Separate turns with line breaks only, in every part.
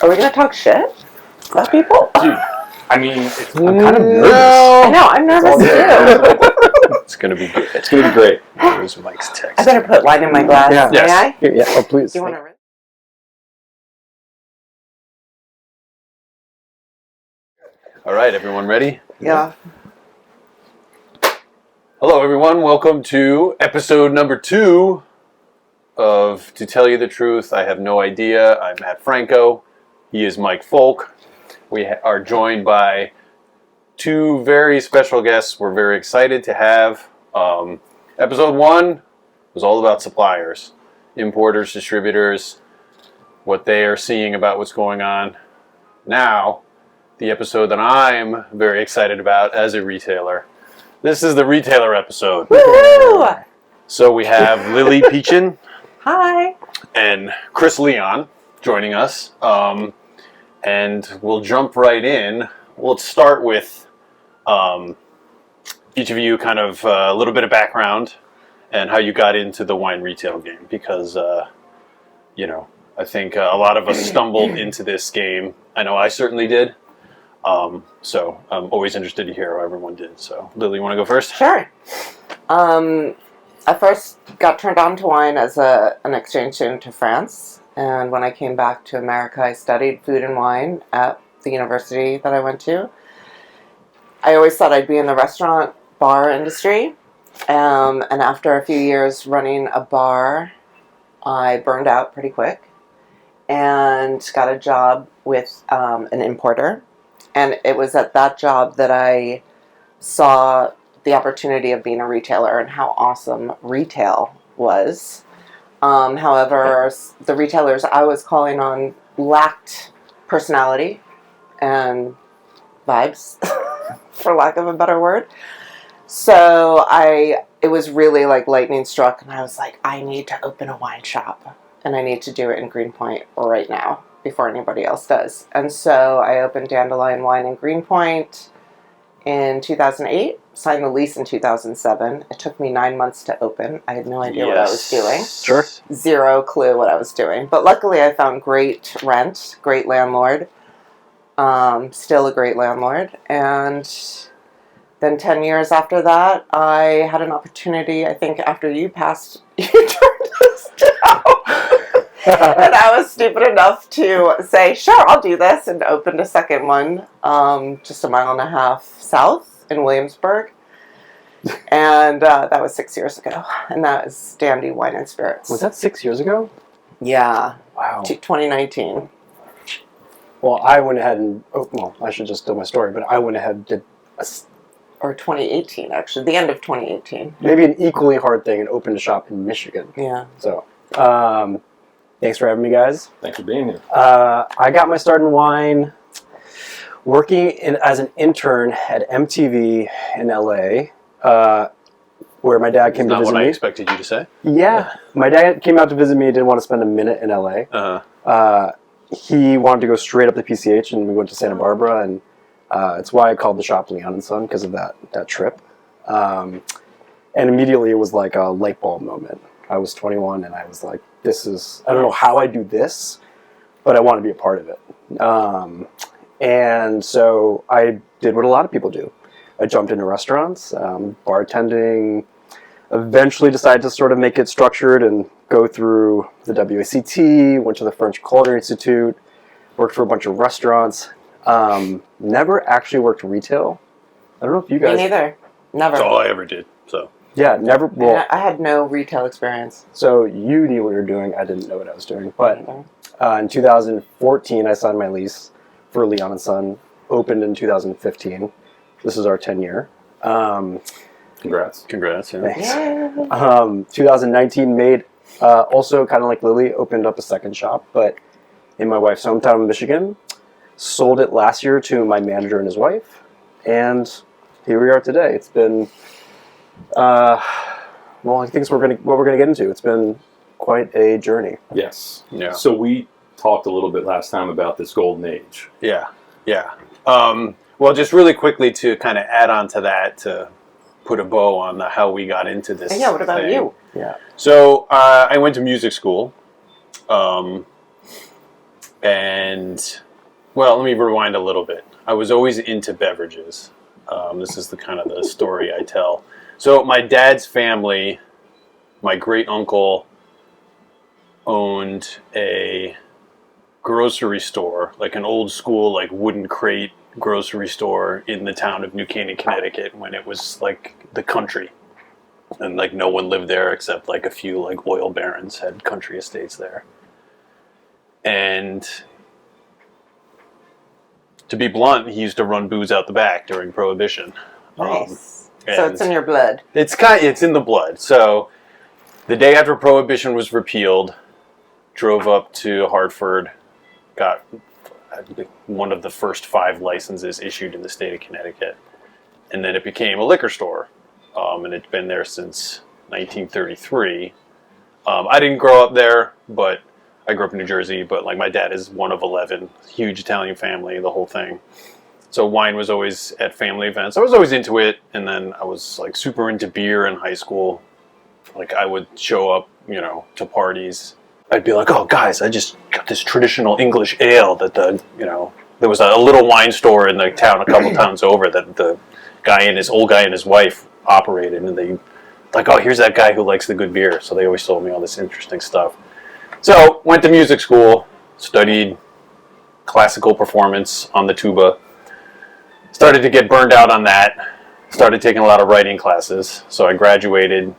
Are we going to talk shit about people?
Dude, I mean,
I'm kind of nervous.
I know, I'm nervous too.
It's going to be good.
it's going to be great.
There's Mike's text.
I better put wine in my glass.
Yeah.
May I?
Here, yeah. Oh, please.
Do you want to?
All right, everyone ready?
Yeah.
Hello, everyone. Welcome to episode number 2 of To Tell You the Truth, I Have No Idea. I'm Matt Franco. He is Mike Folk. We are joined by 2 very special guests we're very excited to have. Episode 1 was all about suppliers, importers, distributors, what they are seeing about what's going on. Now, the episode that I'm very excited about as a retailer. This is the retailer episode.
Woo!
So we have Lily Peachin
Hi.
and Chris Leon joining us. And we'll jump right in. Let's start with each of you kind of a little bit of background and how you got into the wine retail game. Because, I think a lot of us stumbled into this game. I know I certainly did. So I'm always interested to hear how everyone did. So, Lily, you want to go first?
Sure. I first got turned on to wine as an exchange student to France. And when I came back to America, I studied food and wine at the university that I went to. I always thought I'd be in the restaurant bar industry. And after a few years running a bar, I burned out pretty quick and got a job with an importer. And it was at that job that I saw the opportunity of being a retailer and how awesome retail was. However, the retailers I was calling on lacked personality and vibes, for lack of a better word. So it was really like lightning struck, and I was like, I need to open a wine shop, and I need to do it in Greenpoint right now, before anybody else does. And so I opened Dandelion Wine in Greenpoint in 2008, signed the lease in 2007. It took me 9 months to open. I had no idea what I was doing.
Sure.
Zero clue what I was doing. But luckily I found great rent, great landlord, still a great landlord. And then 10 years after that, I had an opportunity, I think after you passed, you turned this down. And I was stupid enough to say, sure, I'll do this, and opened a second one just a mile and a half south in Williamsburg. And that was 6 years ago. And that was Dandy Wine and Spirits.
Was that 6 years ago?
Yeah.
Wow.
2019.
Well, I went ahead and, I should just tell my story, but I went ahead and did
Or 2018, actually. The end of 2018.
maybe an equally hard thing and opened a shop in Michigan.
Yeah.
So, thanks for having me, guys.
Thanks for being here.
I got my start in wine working as an intern at MTV in LA, where my dad came to visit me.
Not what I expected you to say.
Yeah. My dad came out to visit me, didn't want to spend a minute in LA. He wanted to go straight up to PCH, and we went to Santa Barbara, and it's why I called the shop Leon & Son, because of that trip. And immediately it was like a light bulb moment. I was 21, and I was like, I don't know how I do this, but I want to be a part of it. And so I did what a lot of people do. I jumped into restaurants, bartending, eventually decided to sort of make it structured and go through the WACT, went to the French Culinary Institute, worked for a bunch of restaurants. Never actually worked retail. I don't know if you guys...
Me neither. Never.
That's all I ever did. So
Yeah, never... Well,
I had no retail experience.
so you knew what you were doing. I didn't know what I was doing. But in 2014, I signed my lease for Leon & Son. Opened in 2015. This is our 10-year.
Congrats.
congrats. Yeah.
Thanks.
Yeah.
2019 made, also kind of like Lily, opened up a second shop, but in my wife's hometown in Michigan. Sold it last year to my manager and his wife, and here we are today. It's been, I think it's what we're gonna get into. It's been quite a journey.
Yes.
Yeah.
So we talked a little bit last time about this golden age.
Yeah. Well, just really quickly to kind of add on to that, to put a bow on how we got into this.
Yeah, what about
thing.
you?
Yeah.
So I went to music school, and And, well, let me rewind a little bit. I was always into beverages. This is the kind of the story I tell. So my dad's family, my great uncle owned a grocery store, like an old school, like wooden crate grocery store in the town of New Canaan, Connecticut, when it was like the country. And like no one lived there except like a few like oil barons had country estates there. And to be blunt, he used to run booze out the back during Prohibition.
Nice. So it's in your blood.
It's in the blood. So the day after Prohibition was repealed, drove up to Hartford, got one of the first 5 licenses issued in the state of Connecticut, and then it became a liquor store, and it's been there since 1933. I didn't grow up there, but I grew up in New Jersey, but like my dad is one of 11, huge Italian family, the whole thing. So wine was always at family events. I was always into it, and then I was like super into beer in high school. Like I would show up, to parties. I'd be like, "Oh, guys, I just got this traditional English ale that there was a little wine store in the town a couple towns over that the old guy and his wife operated, and they like, oh, here's that guy who likes the good beer." So they always told me all this interesting stuff. So went to music school, studied classical performance on the tuba. Started to get burned out on that. Started taking a lot of writing classes. So I graduated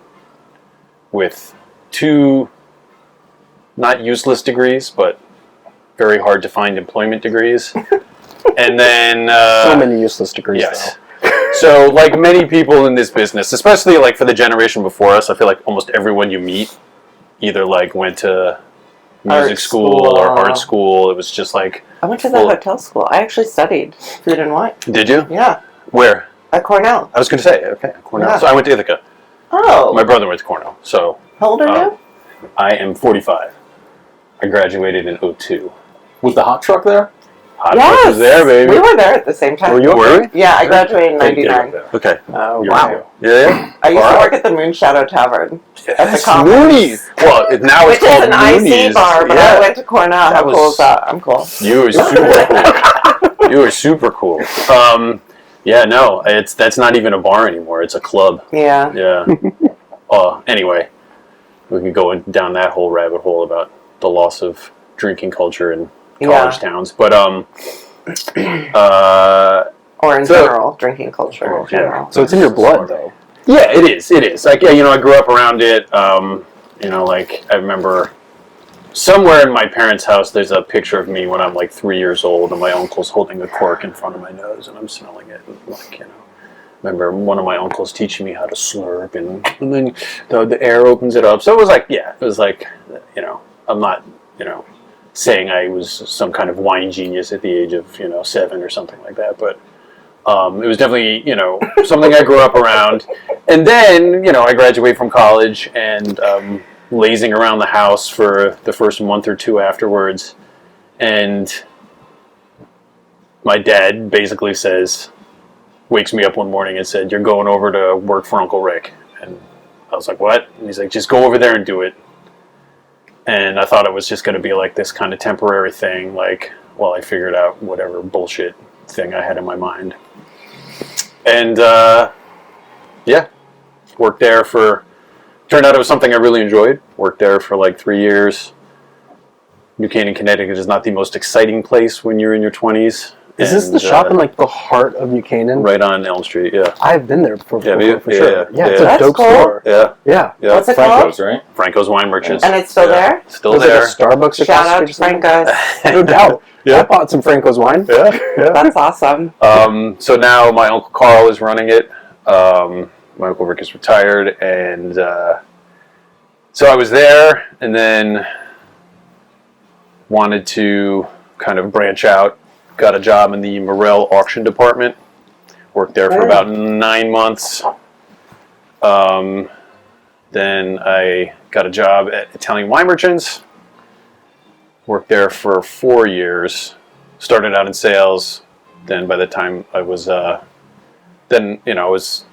with 2 not useless degrees, but very hard to find employment degrees. And then
so many useless degrees.
Yes. So like many people in this business, especially like for the generation before us, I feel like almost everyone you meet either like went to music school or art school. It was just like
I went to the hotel school. I actually studied food and wine.
Did you?
Yeah.
Where?
At Cornell.
I was going to say, okay, Cornell.
Yeah.
So I went to Ithaca.
Oh.
My brother went to Cornell. So
How old are you?
I am 45. I graduated in 2002.
Was the hot truck there?
Hot truck was there, baby.
We were there at the same time.
Were we?
Yeah, I graduated in
Thank you.
99.
Okay.
Oh,
Years
wow.
ago. Yeah.
I used to work at the Moonshadow Tavern.
Yes,
conference.
Moonies. Well, now
Which
it's called
is an
Moonies.
IC bar, but I went to Cornell. How cool is that? I'm cool.
You were super cool. You were super cool. Yeah, no, that's not even a bar anymore. It's a club.
Yeah.
Yeah. Anyway, we can go down that whole rabbit hole about the loss of drinking culture in college towns, but
or in general, drinking culture in general.
So it's in your blood, though.
Yeah, it is. It is. Like, yeah, I grew up around it. Like I remember somewhere in my parents' house, there's a picture of me when I'm like 3 years old, and my uncle's holding a cork in front of my nose, and I'm smelling it. And like, remember one of my uncles teaching me how to slurp, and then the air opens it up. So it was like, I'm not, saying I was some kind of wine genius at the age of, 7 or something like that, but it was definitely, something I grew up around. And then, I graduated from college and lazing around the house for the first month or 2 afterwards. And my dad basically wakes me up one morning and said, "You're going over to work for Uncle Rick." And I was like, "What?" And he's like, "Just go over there and do it." And I thought it was just going to be like this kind of temporary thing, like while I figured out whatever bullshit thing I had in my mind. And worked there turned out it was something I really enjoyed. Worked there for like 3 years. New Canaan, Connecticut is not the most exciting place when you're in your 20s.
Is this the shop in like the heart of New Canaan?
Right on Elm Street, yeah.
I've been there for sure.
Yeah,
It's a
That's
dope
cool.
store.
Yeah.
What's it
Franco's,
called?
right?
Franco's Wine Merchants.
And it's still there?
Still
There's
there.
like a Starbucks.
Shout out
across
to
the street.
Franco's.
No doubt.
Yeah.
I bought some Franco's wine.
Yeah.
That's awesome.
So now my Uncle Carl is running it. My Uncle Rick is retired. And so I was there and then wanted to kind of branch out. Got a job in the Morel auction department. Worked there for about 9 months. Then I got a job at Italian Wine Merchants. Worked there for 4 years. Started out in sales. Then by the time I was, I was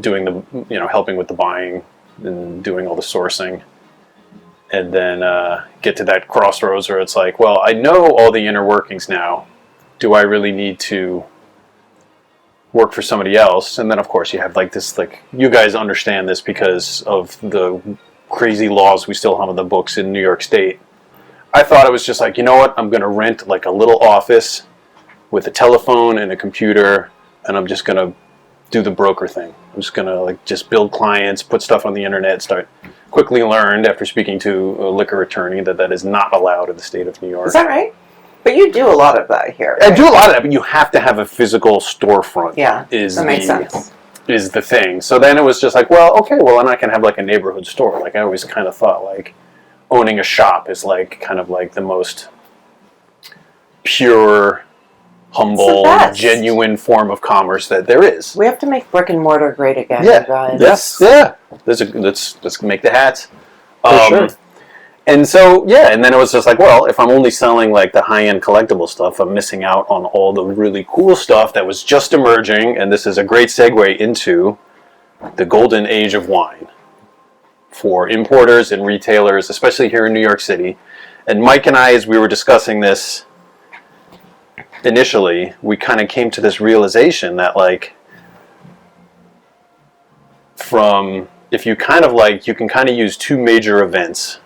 doing helping with the buying and doing all the sourcing. and then get to that crossroads where it's like, well, I know all the inner workings now. Do I really need to work for somebody else? And then, of course, you have like this, like, you guys understand this because of the crazy laws we still have on the books in New York State. I thought it was just like, you know what? I'm going to rent like a little office with a telephone and a computer, and I'm just going to do the broker thing. I'm just going to like just build clients, put stuff on the internet, quickly learned after speaking to a liquor attorney that is not allowed in the state of New York.
Is that right? But you do a lot of that here.
I
Right?
do a lot of that, but you have to have a physical storefront.
Yeah, that makes sense.
Is the thing. So then it was just like, well, okay, well, then I can have like a neighborhood store. Like I always kind of thought like owning a shop is like kind of like the most pure, humble, genuine form of commerce that there is.
We have to make brick and mortar great again, you guys.
Yes. Yeah. Let's make the hats.
For sure.
And so, yeah, and then it was just like, well, if I'm only selling like the high-end collectible stuff, I'm missing out on all the really cool stuff that was just emerging, and this is a great segue into the golden age of wine for importers and retailers, especially here in New York City. And Mike and I, as we were discussing this initially, we kind of came to this realization that like, if you kind of like, you can kind of use two major events,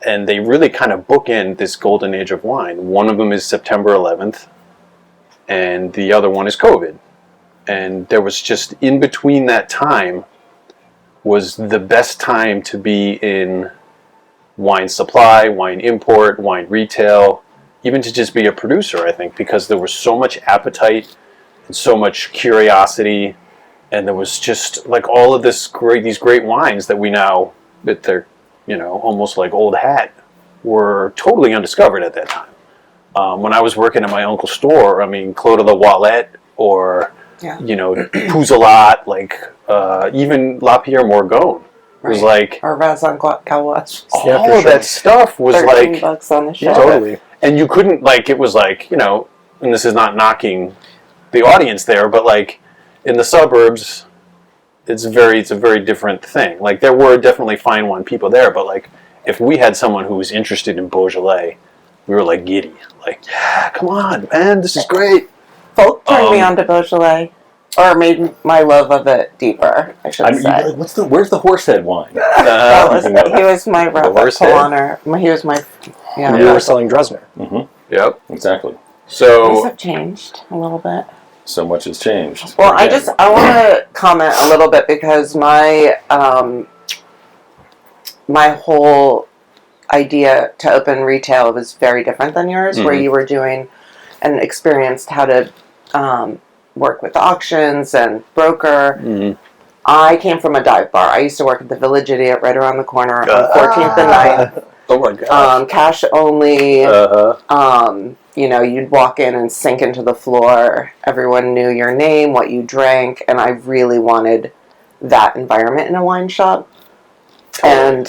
and they really kind of bookend this golden age of wine. One of them is September 11th, and the other one is COVID. And there was just, in between that time, was the best time to be in wine supply, wine import, wine retail, even to just be a producer, I think, because there was so much appetite and so much curiosity, and there was just like all of these great wines that we now, that they're, you know, almost like old hat, were totally undiscovered at that time. When I was working at my uncle's store, I mean, Clos de la Wallet, or, you know, Pouzelat, like, even La Pierre Morgon was like...
Or Razan Kawash.
All of that stuff was like...
$13 on the shelf.
Totally.
And you couldn't, like, it was like, you know, and this is not knocking the audience there, but like, in the suburbs... It's a very different thing. Like, there were definitely fine wine people there, but like, if we had someone who was interested in Beaujolais, we were like giddy. Like, yeah, come on, man, this is great.
Folk turned me on to Beaujolais, or made my love of it deeper, I should say.
Where's the horsehead wine?
He was my honor. He was my... Yeah.
You were selling Dresner.
Mm-hmm.
Yep.
Exactly.
So...
Things have changed a little bit.
So much has changed.
Well, I want to comment a little bit because my my whole idea to open retail was very different than yours, where you were doing and experienced how to work with auctions and broker. I came from a dive bar. I used to work at the Village Idiot right around the corner on 14th and 9th.
Oh my God.
Cash only. You know, you'd walk in and sink into the floor. Everyone knew your name, what you drank, and I really wanted that environment in a wine shop. And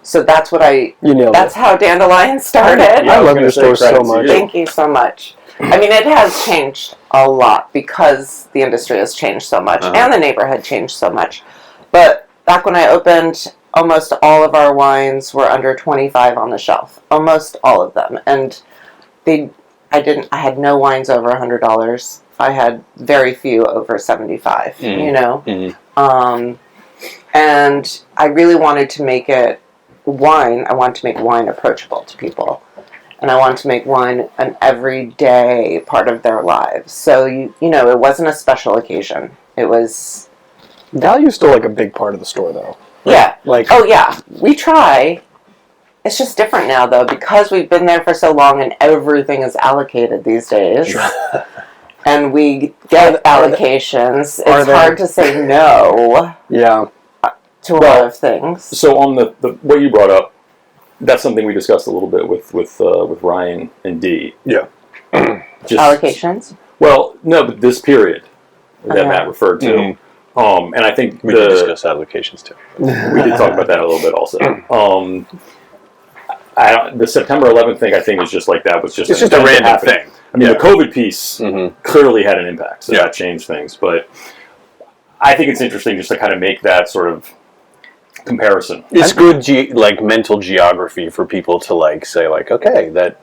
so that's what that's how Dandelion started.
I love your store so much.
Thank you so much. I mean, it has changed a lot because the industry has changed so much and the neighborhood changed so much. But back when I opened, almost all of our wines were under $25 on the shelf. Almost all of them. And I had no wines over $100. I had very few over $75, you know. And I really wanted to make it wine. I wanted to make wine approachable to people. And I wanted to make wine an everyday part of their lives. So, you know, it wasn't a special occasion. It was...
Value's still like a big part of the store, though.
Yeah.
Like,
oh, yeah. We try. It's just different now, though, because we've been there for so long and everything is allocated these days. And we get allocations. It's hard to say no to a lot of things.
So on the what you brought up, that's something we discussed a little bit with Ryan and Dee.
Yeah.
Allocations?
Well, no, but this period that Matt referred to. And I think
we did discuss allocations too.
We did talk about that a little bit also. The September 11th thing, I think, was just like that. It's just
a random thing.
I mean, the COVID piece clearly had an impact, so that changed things. But I think it's interesting just to kind of make that sort of comparison.
It's good, mental geography for people to like say like, okay, that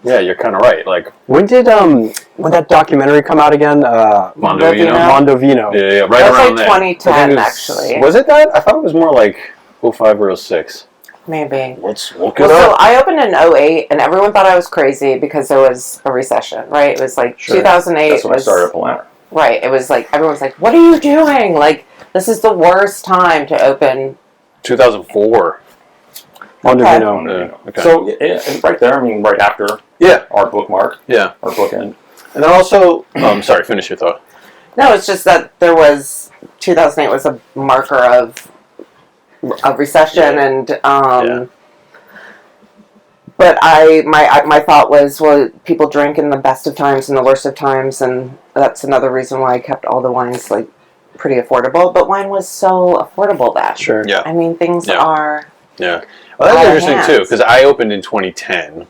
yeah, you're kind of right. Like,
when that documentary come out again?
Mondovino.
Mondovino.
Yeah, right
That's
around
like
there.
2010, actually.
Was it that? I thought it was more like 05 or 06.
Maybe.
Let's look it
Well, so
up.
I opened in 08, and everyone thought I was crazy because there was a recession, right? It was like 2008.
That's when I started at Palantir.
Right. It was like, everyone's like, what are you doing? Like, this is the worst time to open.
2004.
Mondovino.
Yeah.
Okay.
So right there, I mean, right after our bookmark,
Yeah.
our bookend.
And then also, sorry, finish your thought.
No, it's just that there was, 2008 was a marker of recession, and but my thought was, well, people drink in the best of times and the worst of times, and that's another reason why I kept all the wines like pretty affordable. But wine was so affordable then.
Sure.
Yeah.
I mean, things are.
Yeah. Well, that's
out of
interesting
hand.
too, because I opened in 2010,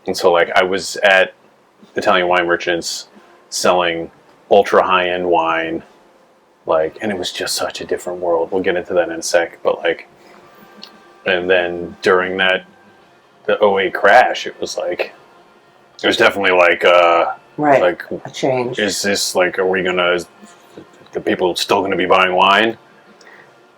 and so like I was at Italian wine merchants selling ultra high end wine, and it was just such a different world. We'll get into that in a sec, but and then during the 08 crash, it was definitely
Right.
like,
A change.
is this are the people still gonna be buying wine?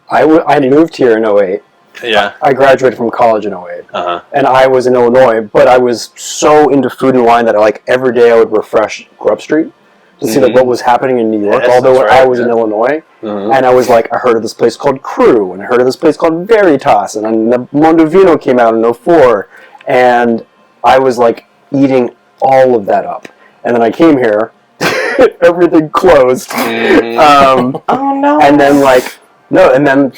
I moved here in 08.
Yeah.
I graduated from college in 08.
Uh-huh.
And I was in Illinois, but I was so into food and wine that every day I would refresh Grub Street to see what was happening in New York,
Yes,
although
that's right,
I was in Illinois.
Mm-hmm.
And I was I heard of this place called Crew, and I heard of this place called Veritas, and then the Mondovino came out in 04, and I was eating all of that up. And then I came here, everything closed.
Mm-hmm.
Oh no.
And then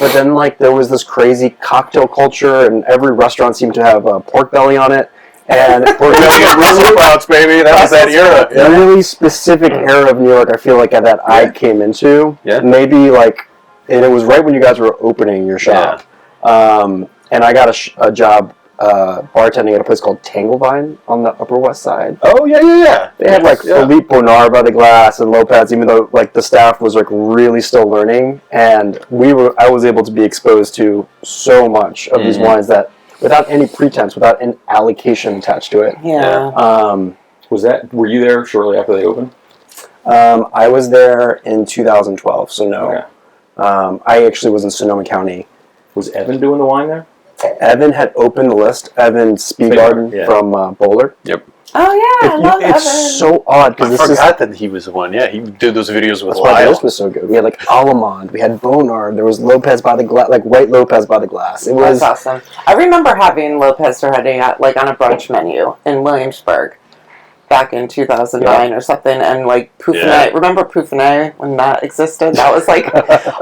there was this crazy cocktail culture, and every restaurant seemed to have a pork belly on it. And pork belly
Yeah, Brussels sprouts, baby. That was that era.
a really specific era of New York. I feel that I came into.
Yeah.
Maybe and it was right when you guys were opening your shop. And I got a job bartending at a place called Tanglevine on the Upper West Side.
Oh yeah.
They had Philippe Bonard by the glass and Lopez, even though the staff was really still learning, and I was able to be exposed to so much of these wines that without any pretense, without an allocation attached to it.
Yeah.
Were you there shortly after they opened?
I was there in 2012, so no.
Okay.
I actually was in Sonoma County.
Was Evan doing the wine there?
Evan had opened the list. Evan Spiegard from Boulder.
Yep.
Oh yeah, I love
It's
Evan.
so odd because
I forgot that he was the one. Yeah, he did those videos with
that's why the
Lyle.
list was so good. We had Allemande, we had Bonard, there was Lopez by the glass, white Lopez by the glass. It was
That's awesome. I remember having Lopez Torretti on a brunch menu in Williamsburg back in 2009 or something, and Pouffinet.
Yeah.
Remember Pouffinet when that existed? That was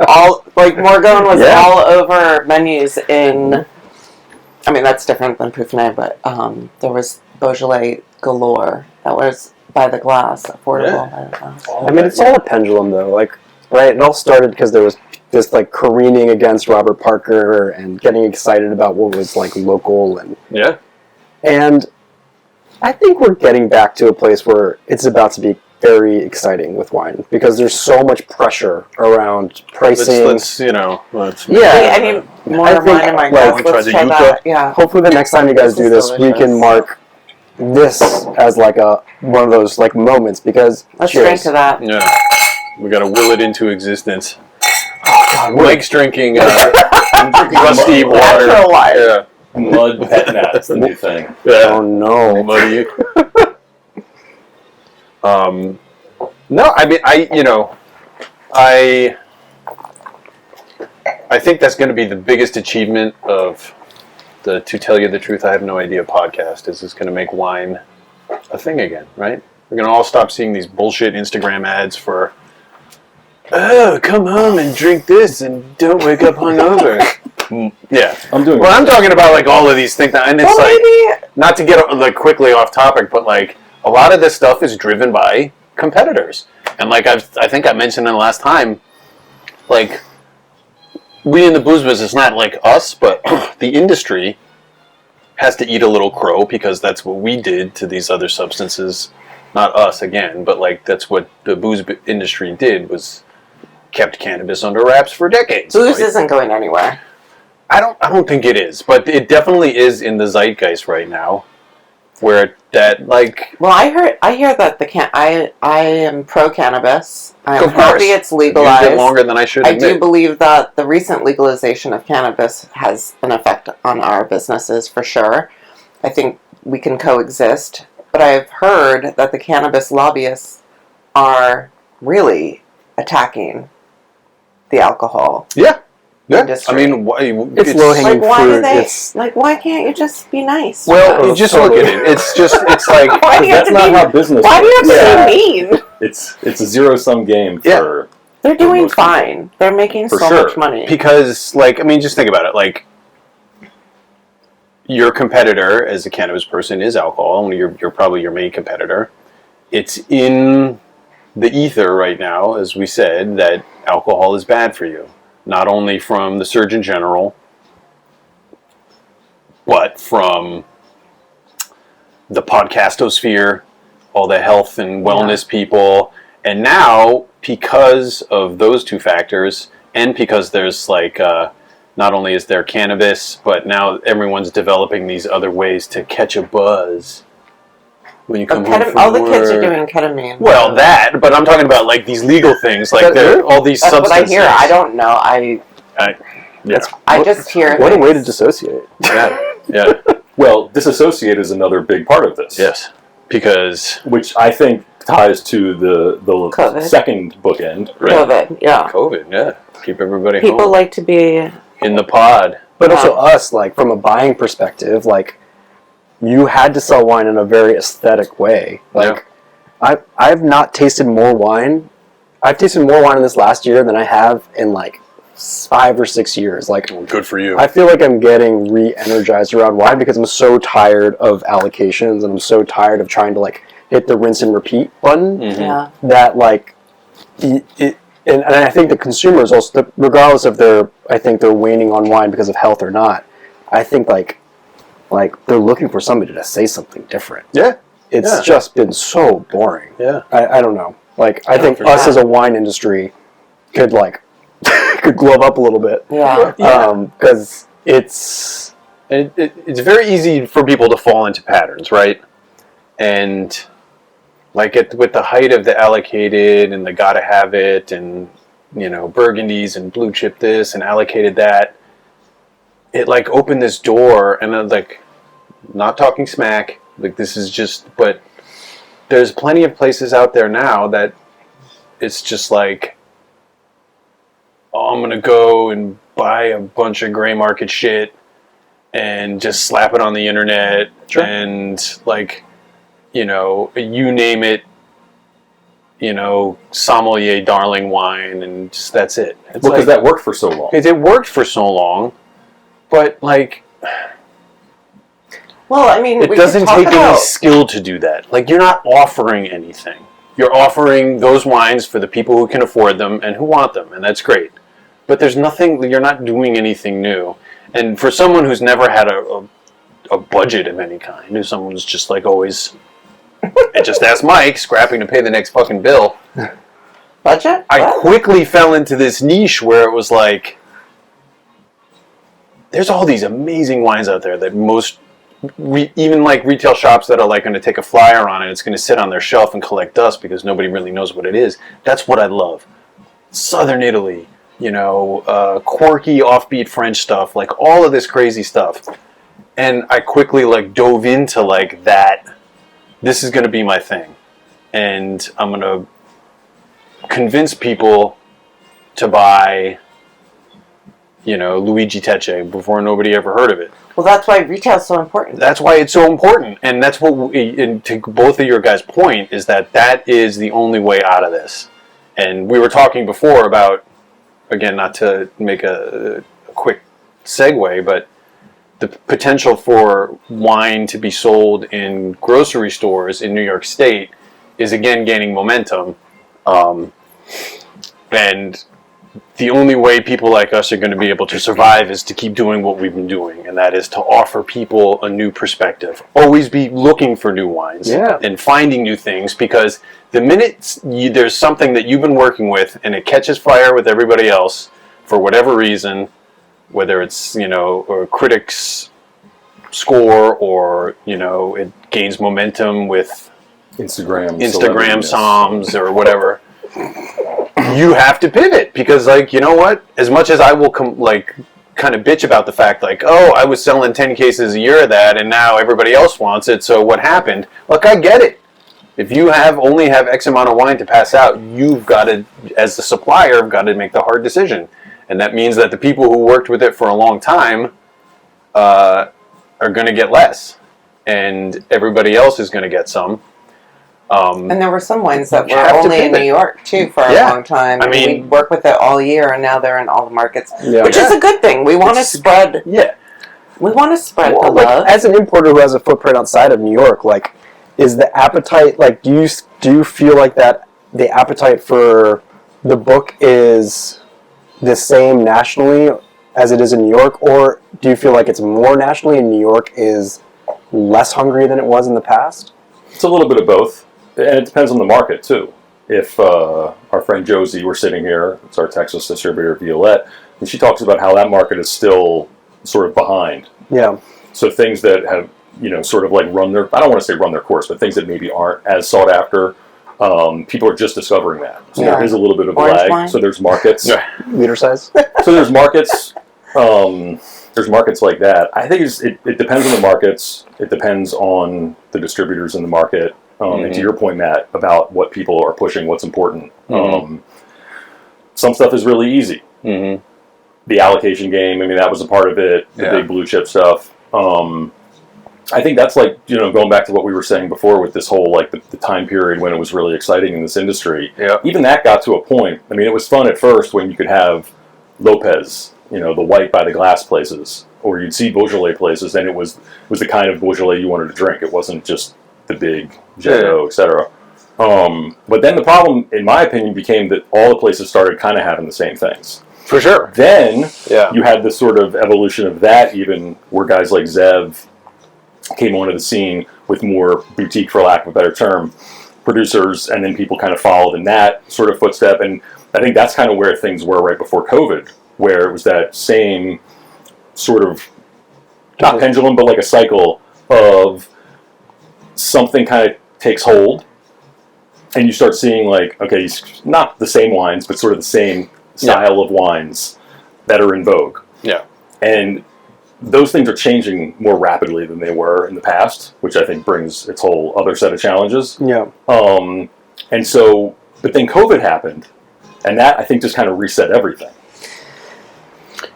all Morgon was all over menus in. I mean, that's different than Pouffinet, but there was Beaujolais galore that was by the glass, affordable by the glass.
I mean, it's all a pendulum, though. Right? It all started because there was this careening against Robert Parker and getting excited about what was local and I think we're getting back to a place where it's about to be very exciting with wine because there's so much pressure around pricing.
Let's
I need more
I
wine
think,
in my
like,
glass. Let's
try
try
the
that.
Yucca.
Yeah.
Hopefully, the next time you guys do
This
this,
is
we can
delicious.
mark this as one of those moments because
Let's
cheers.
drink to that.
Yeah. We got to will it into existence.
Oh, God,
Mike's drinking rusty water.
Natural water.
Yeah.
Mud pet nat. That's the new thing.
Oh no!
Muddy. No, I mean, I think that's going to be the biggest achievement of the To Tell You the Truth, I Have No Idea podcast. Is it's going to make wine a thing again, right? We're going to all stop seeing these bullshit Instagram ads for, oh, come home and drink this and don't wake up hungover. Yeah.
I'm doing
Well, I'm talking about all of these things, and it's
Well, maybe
not to get quickly off topic, but a lot of this stuff is driven by competitors, and I think I mentioned in the last time, we in the booze business, not us, but the industry has to eat a little crow because that's what we did to these other substances. Not us again, but that's what the booze industry did was kept cannabis under wraps for decades.
booze
right?
isn't going anywhere.
I don't think it is, but it definitely is in the zeitgeist right now, where that like.
Well, I hear that I am pro cannabis. I'm
Of course.
happy it's legalized.
Used it longer than I should
I
admit.
do believe that the recent legalization of cannabis has an effect on our businesses for sure. I think we can coexist, but I've heard that the cannabis lobbyists are really attacking the alcohol.
Yeah.
Industry.
I mean,
It's low-hanging
Like, why do
fruit.
they?
It's
Like, why can't you just be nice?
Well, you
Oh,
just
totally.
look at it. It's like
Why do you have
That's
to
not
be?
how business
Why do you have
works.
to be mean?
It's a zero-sum game for
They're doing
most people.
fine. They're making
For
so
sure.
much money.
because, like, I mean, just think about it. Like, your competitor as a cannabis person is alcohol, and you're probably your main competitor. It's in the ether right now, as we said, that alcohol is bad for you. Not only from the Surgeon General, but from the podcastosphere, all the health and wellness people. And now, because of those two factors, and because there's like, not only is there cannabis, but now everyone's developing these other ways to catch a buzz when you come home from
All the kids are
work.
doing ketamine.
Well, that, but I'm talking about like these legal things, like all these
That's what I
substances.
hear. I don't know.
Yeah,
I just hear.
what a way to
things.
dissociate.
yeah,
Well, disassociate is another big part of this.
yes, because
Which I think ties to the
COVID.
second bookend.
COVID. Yeah.
COVID, yeah, keep everybody
People
home
like to be.
in the pod.
But
Yeah.
also us, like from a buying perspective, like you had to sell wine in a very aesthetic way. Like I've not tasted more wine. I've tasted more wine in this last year than I have in like 5 or 6 years. Like
Good for you.
I feel like I'm getting re-energized around wine because I'm so tired of allocations and I'm so tired of trying to like hit the rinse and repeat button
Yeah.
that like and I think the consumers also, regardless of I think they're waning on wine because of health or not. I think like they're looking for somebody to say something different.
Yeah,
It's just been so boring.
yeah.
I don't know. Like I think
for
us
sure.
as a wine industry could like could glove up a little bit.
Yeah.
Because it's
And it's very easy for people to fall into patterns, right? And like with the height of the allocated and the gotta have it and, you know, burgundies and blue chip this and allocated that, it like opened this door and I'm like, not talking smack, like this is just, but there's plenty of places out there now that it's just like, oh, I'm going to go and buy a bunch of gray market shit and just slap it on the internet and like, you know, you name it, you know, sommelier darling wine and just that's it. It's
Because
like,
that worked for so long.
it worked for so long, but like
Well, I mean,
it
we
doesn't
could talk
take any
about.
skill to do that. Like you're not offering anything. You're offering those wines for the people who can afford them and who want them, and that's great. But there's nothing. You're not doing anything new. And for someone who's never had a budget of any kind, who's someone who's just like always, and just ask Mike, scrapping to pay the next fucking bill.
Budget?
I
What?
quickly fell into this niche where it was like, there's all these amazing wines out there that most, even like retail shops that are like going to take a flyer on it, it's going to sit on their shelf and collect dust because nobody really knows what it is. That's what I love. Southern Italy, you know, quirky, offbeat French stuff, like all of this crazy stuff. And I quickly like dove into like that. This is going to be my thing. And I'm going to convince people to buy, you know, Luigi Tecce before nobody ever heard of it.
Well, that's why retail's so important.
That's why it's so important. And that's what, and to both of your guys' point, is that is the only way out of this. And we were talking before about, again, not to make a quick segue, but the potential for wine to be sold in grocery stores in New York State is again gaining momentum. And the only way people like us are going to be able to survive is to keep doing what we've been doing, and that is to offer people a new perspective. Always be looking for new wines and finding new things, because the minute there's something that you've been working with and it catches fire with everybody else for whatever reason, whether it's, or critics score, or, it gains momentum with Instagram Psalms or whatever. You have to pivot because, like, you know what? As much as I will kind of bitch about the fact, like, oh, I was selling 10 cases a year of that, and now everybody else wants it. So what happened? Look, I get it. If you only have X amount of wine to pass out, you've got to, as the supplier, got to make the hard decision, and that means that the people who worked with it for a long time are going to get less, and everybody else is going to get some.
And there were some wines that were only in New York, too, for a long time. I mean, we work with it all year, and now they're in all the markets, which is a good thing. We want to spread. Yeah. We want to spread the love.
As an importer who has a footprint outside of New York, like, is the appetite, like, do you feel like that the appetite for the book is the same nationally as it is in New York, or do you feel like it's more nationally and New York is less hungry than it was in the past?
It's a little bit of both. And it depends on the market, too. If our friend Josie were sitting here, it's our Texas distributor, Violette, and she talks about how that market is still sort of behind.
Yeah.
So things that have, sort of like I don't want to say run their course, but things that maybe aren't as sought after, people are just discovering that. So there is a little bit of a lag. Wine. So there's markets.
Liter size.
So there's markets. There's markets like that. I think it depends on the markets. It depends on the distributors in the market. And to your point, Matt, about what people are pushing, what's important. Some stuff is really easy. The allocation game, I mean, that was a part of it. The big blue chip stuff. I think that's like, going back to what we were saying before with this whole, like, the time period when it was really exciting in this industry. Yeah. Even that got to a point. I mean, it was fun at first when you could have Lopez, the white by the glass places, or you'd see Beaujolais places, and it was the kind of Beaujolais you wanted to drink. It wasn't just the big Jado, etc. But then the problem, in my opinion, became that all the places started kind of having the same things.
For sure.
Then you had this sort of evolution of that, even where guys like Zev came onto the scene with more boutique, for lack of a better term, producers, and then people kind of followed in that sort of footstep. And I think that's kind of where things were right before COVID, where it was that same sort of, not pendulum, but like a cycle of something kind of takes hold, and you start seeing, like, okay, not the same wines, but sort of the same style of wines that are in vogue. Yeah. And those things are changing more rapidly than they were in the past, which I think brings its whole other set of challenges. Yeah. And so, but then COVID happened, and that, I think, just kind of reset everything.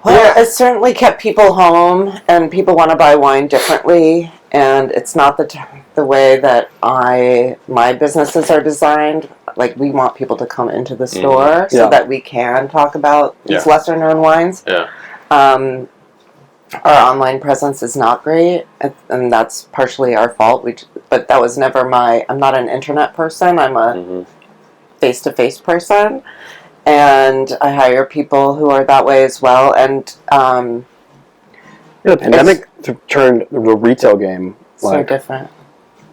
Well, it certainly kept people home, and people want to buy wine differently, and it's not the way that my businesses are designed. Like, we want people to come into the store so that we can talk about these lesser known wines. Yeah. Our online presence is not great, and that's partially our fault. But that was never I'm not an internet person. I'm a face-to-face person. And I hire people who are that way as well. And
the pandemic turned the retail game
so different.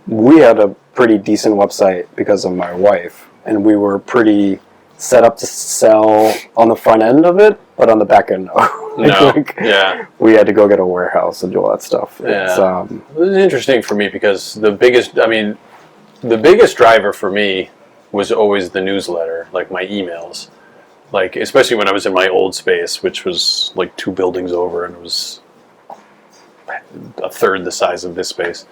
We had a pretty decent website because of my wife, and we were pretty set up to sell on the front end of it, but on the back end, no. We had to go get a warehouse and do all that stuff. Yeah.
It was interesting for me because the biggest driver for me was always the newsletter, like my emails. Like, especially when I was in my old space, which was like 2 buildings over, and it was a third the size of this space.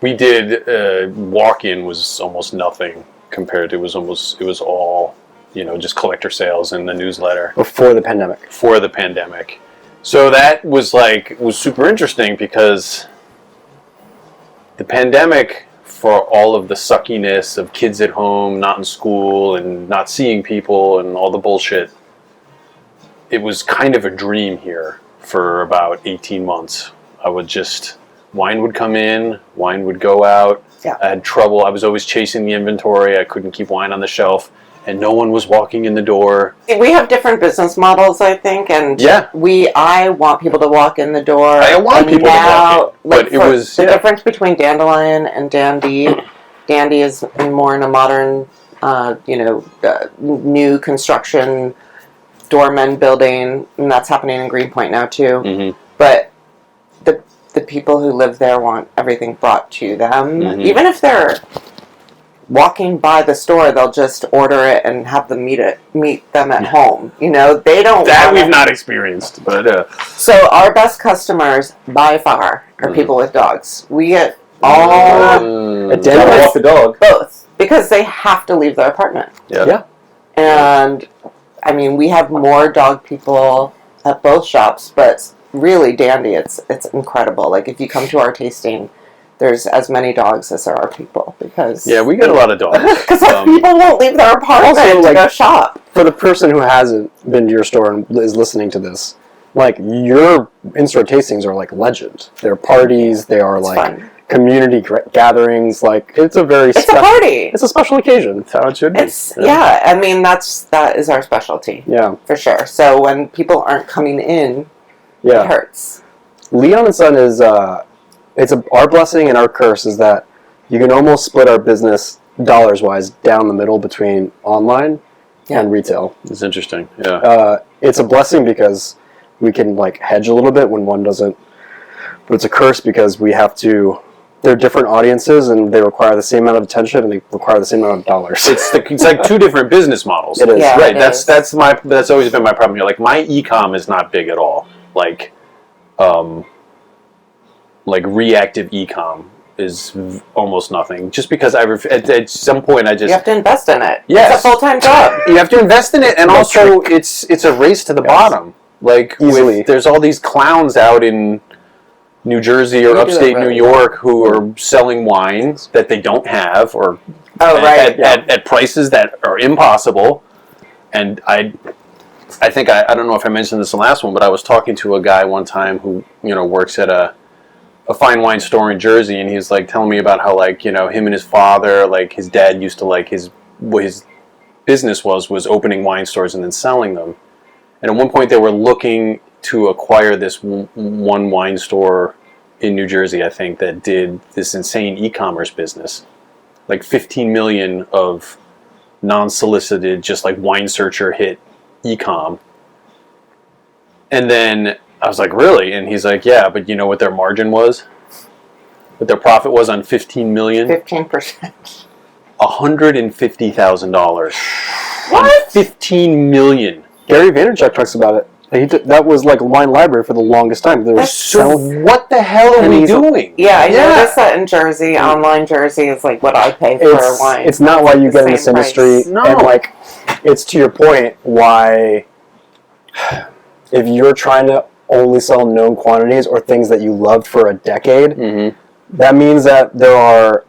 We did walk-in was almost nothing compared to it was all just collector sales in the newsletter
before the pandemic.
So that was super interesting because the pandemic, for all of the suckiness of kids at home, not in school, and not seeing people, and all the bullshit, it was kind of a dream here for about 18 months. Wine would come in, wine would go out. Yeah. I had trouble. I was always chasing the inventory. I couldn't keep wine on the shelf, and no one was walking in the door.
We have different business models, I think, and I want people to walk in the door.
I want people to walk in, but it was
the difference between Dandelion and Dandy. Dandy is more in a modern, new construction doorman building, and that's happening in Greenpoint now too.
Mm-hmm.
But the people who live there want everything brought to them.
Mm-hmm.
Even if they're walking by the store, they'll just order it and have them meet them at home. You know, they don't.
That we've not experienced, but
So our best customers by far are people with dogs. We get all
Gotta walk the dog.
both because they have to leave their apartment.
Yeah.
And I mean, we have more dog people at both shops, but really, Dandy, it's incredible. Like if you come to our tasting, there's as many dogs as there are people because
we get a lot of dogs.
Because people won't leave their apartment
Also,
to go shop.
For the person who hasn't been to your store and is listening to this, like your in-store tastings are like legend. They're parties. They are like
fun.
Community gatherings. Like it's a very
It's a party.
It's a special occasion.
That's how it should be.
I mean that is our specialty.
Yeah.
For sure. So when people aren't coming in,
Yeah.
it hurts.
Leon and Son is our blessing and our curse is that you can almost split our business dollars wise down the middle between online and retail.
It's interesting. Yeah.
It's a blessing because we can like hedge a little bit when one doesn't, but it's a curse because we have to. They're different audiences and they require the same amount of attention and they require the same amount of dollars.
It's like two different business models.
It is.
Yeah,
Right.
it
That's
is.
that's always been my problem here. Like my e-com is not big at all. Like reactive e-com is almost nothing. Just because at some point I just
You have to invest in it.
Yes.
It's a full-time job.
you have to invest in it, and also it's a race to the bottom. Like
Easily.
there's all these clowns out in New Jersey or
You do
upstate
it
New
right.
York who are selling wines that they don't have or at prices that are impossible. And I think I don't know if I mentioned this in the last one, but I was talking to a guy one time who works at a fine wine store in Jersey, and he's like telling me about how him and his father, like his dad used to what his business was opening wine stores and then selling them. And at one point they were looking to acquire this one wine store in New Jersey, I think, that did this insane e-commerce business, like 15 million of non-solicited, just like wine searcher hit e-com. And then I was like, really? And he's like, yeah, but you know what their margin was? What their profit was on 15 million?
15%.
$150,000.
What?
15 million.
Gary Vaynerchuk talks about it. That was like a wine library for the longest time. There was
So what the hell are we doing?
Yeah, I noticed that in Jersey. Online Jersey is like what I pay for wine.
It's not why you
the
get in this
same
industry.
price.
No.
And like, it's to your point why if you're trying to only sell known quantities or things that you loved for a decade, that means that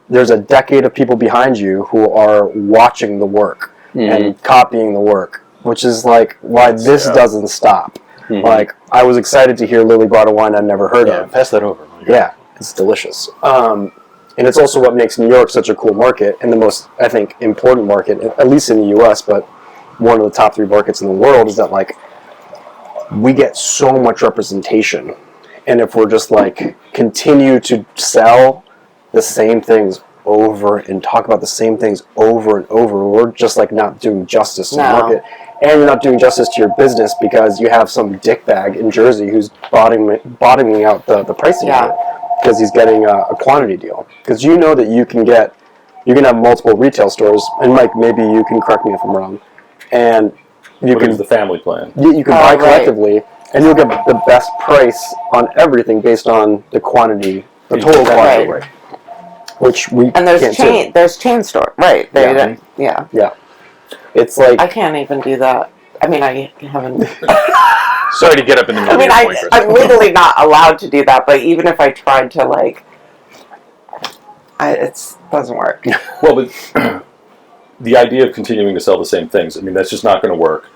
there's a decade of people behind you who are watching the work and copying the work, which is like why this doesn't stop. Like, I was excited to hear Lily brought a wine I'd never heard of.
Pass that over.
Yeah, it's delicious. And it's also what makes New York such a cool market and the most, I think, important market, at least in the U.S., but one of the top 3 markets in the world, is that, like, we get so much representation. And if we're just, like, continue to sell the same things over and talk about the same things over and over, we're just, like, not doing justice to the market. And you're not doing justice to your business because you have some dickbag in Jersey who's bottoming out the pricing of it because he's getting a quantity deal. Because you know that you can have multiple retail stores, and Mike, maybe you can correct me if I'm wrong, and you
But
can
it's the family plan.
you can buy collectively, and you'll get the best price on everything based on the quantity, the total quantity,
Right.
which we
And there's
can't do.
there's chain store, right?
Yeah. Yeah. It's like
I can't even do that. I mean, I haven't.
Sorry to get up in the middle
I mean,
of your point, Chris.
I'm legally not allowed to do that. But even if I tried to, like, it doesn't work.
Well, but the idea of continuing to sell the same things, I mean, that's just not going to work.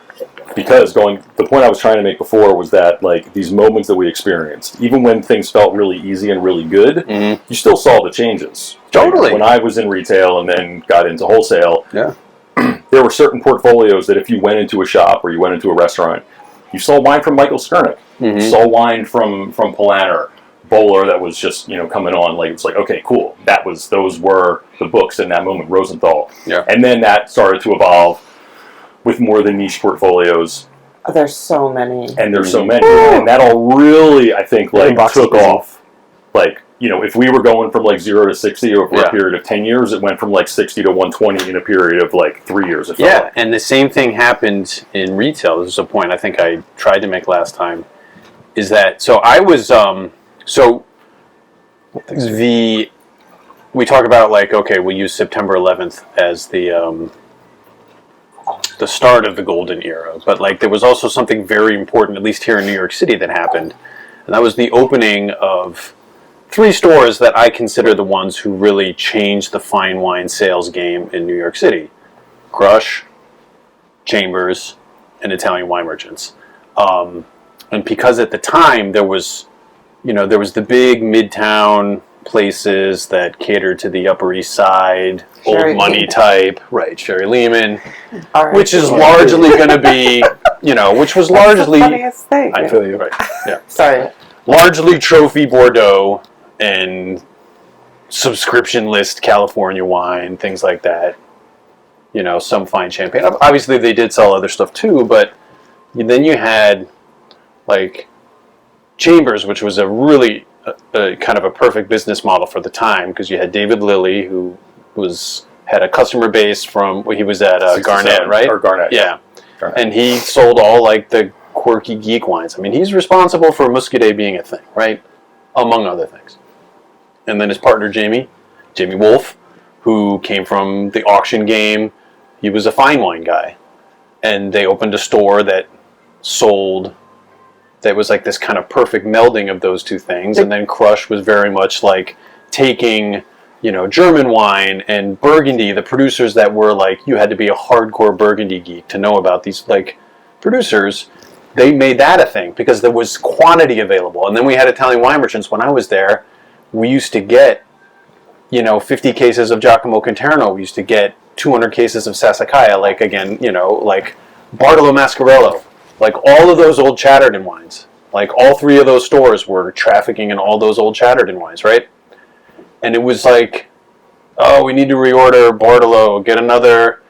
Because the point I was trying to make before was that, like, these moments that we experienced, even when things felt really easy and really good, you still saw the changes.
Totally.
When I was in retail and then got into wholesale, there were certain portfolios that if you went into a shop or you went into a restaurant, you saw wine from Michael Skurnick, you saw wine from Polaner, Bowler that was just coming on. Like, it was like, okay, cool. Those were the books in that moment, Rosenthal.
Yeah.
And then that started to evolve with more than niche portfolios.
There's so many.
And there's so many. And that all really, I think, like, took off. Like, you know, if we were going from, like, 0 to 60 over a period of 10 years, it went from, like, 60 to 120 in a period of, like, 3 years.
Yeah, and the same thing happened in retail. This is a point I think I tried to make last time. Is that, so I was, we talk about, like, okay, we'll use September 11th as the start of the golden era. But, like, there was also something very important, at least here in New York City, that happened. And that was the opening of 3 stores that I consider the ones who really changed the fine wine sales game in New York City. Crush, Chambers, and Italian Wine Merchants. And because at the time there was the big midtown places that catered to the Upper East Side,
Sherry
old money
Lehman.
Type, right, Sherry Lehman,
All right.
which is largely going to be, which was largely...
That's the funniest thing.
I feel you, right, yeah.
Sorry.
Largely trophy Bordeaux and subscription list California wine, things like that. Some fine champagne. Obviously, they did sell other stuff too, but then you had, like, Chambers, which was a really kind of a perfect business model for the time, because you had David Lilly, who had a customer base from, he was at Garnett, right?
Or Garnett.
Yeah.
Garnett.
And he sold all, like, the quirky geek wines. I mean, he's responsible for Muscadet being a thing, right? Among other things. And then his partner, Jamie Wolf, who came from the auction game, he was a fine wine guy. And they opened a store that was like this kind of perfect melding of those two things. And then Crush was very much like taking, German wine and Burgundy, the producers that were like, you had to be a hardcore Burgundy geek to know about these, like, producers. They made that a thing because there was quantity available. And then we had Italian Wine Merchants. When I was there, we used to get, 50 cases of Giacomo Conterno. We used to get 200 cases of Sassicaia, like, again, like Bartolo Mascarello. Like, all of those old Chatterton wines. Like, all 3 of those stores were trafficking in all those old Chatterton wines, right? And it was like, oh, we need to reorder Bartolo, get another,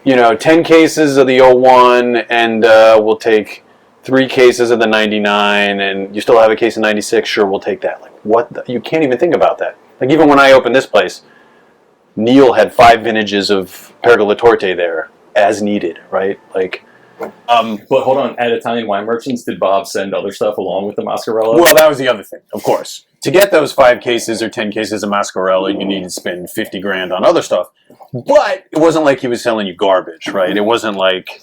10 cases of the 01, and we'll take 3 cases of the 99, and you still have a case of 96, sure, we'll take that. Like, what? You can't even think about that. Like, even when I opened this place, Neil had 5 vintages of Pergola Torte there, as needed, right? Like,
but hold on, at Italian Wine Merchants, did Bob send other stuff along with the Mascarello?
well, that was the other thing, of course. To get those 5 cases or 10 cases of Mascarello, you needed to spend $50,000 on other stuff. But it wasn't like he was selling you garbage, right? It wasn't like,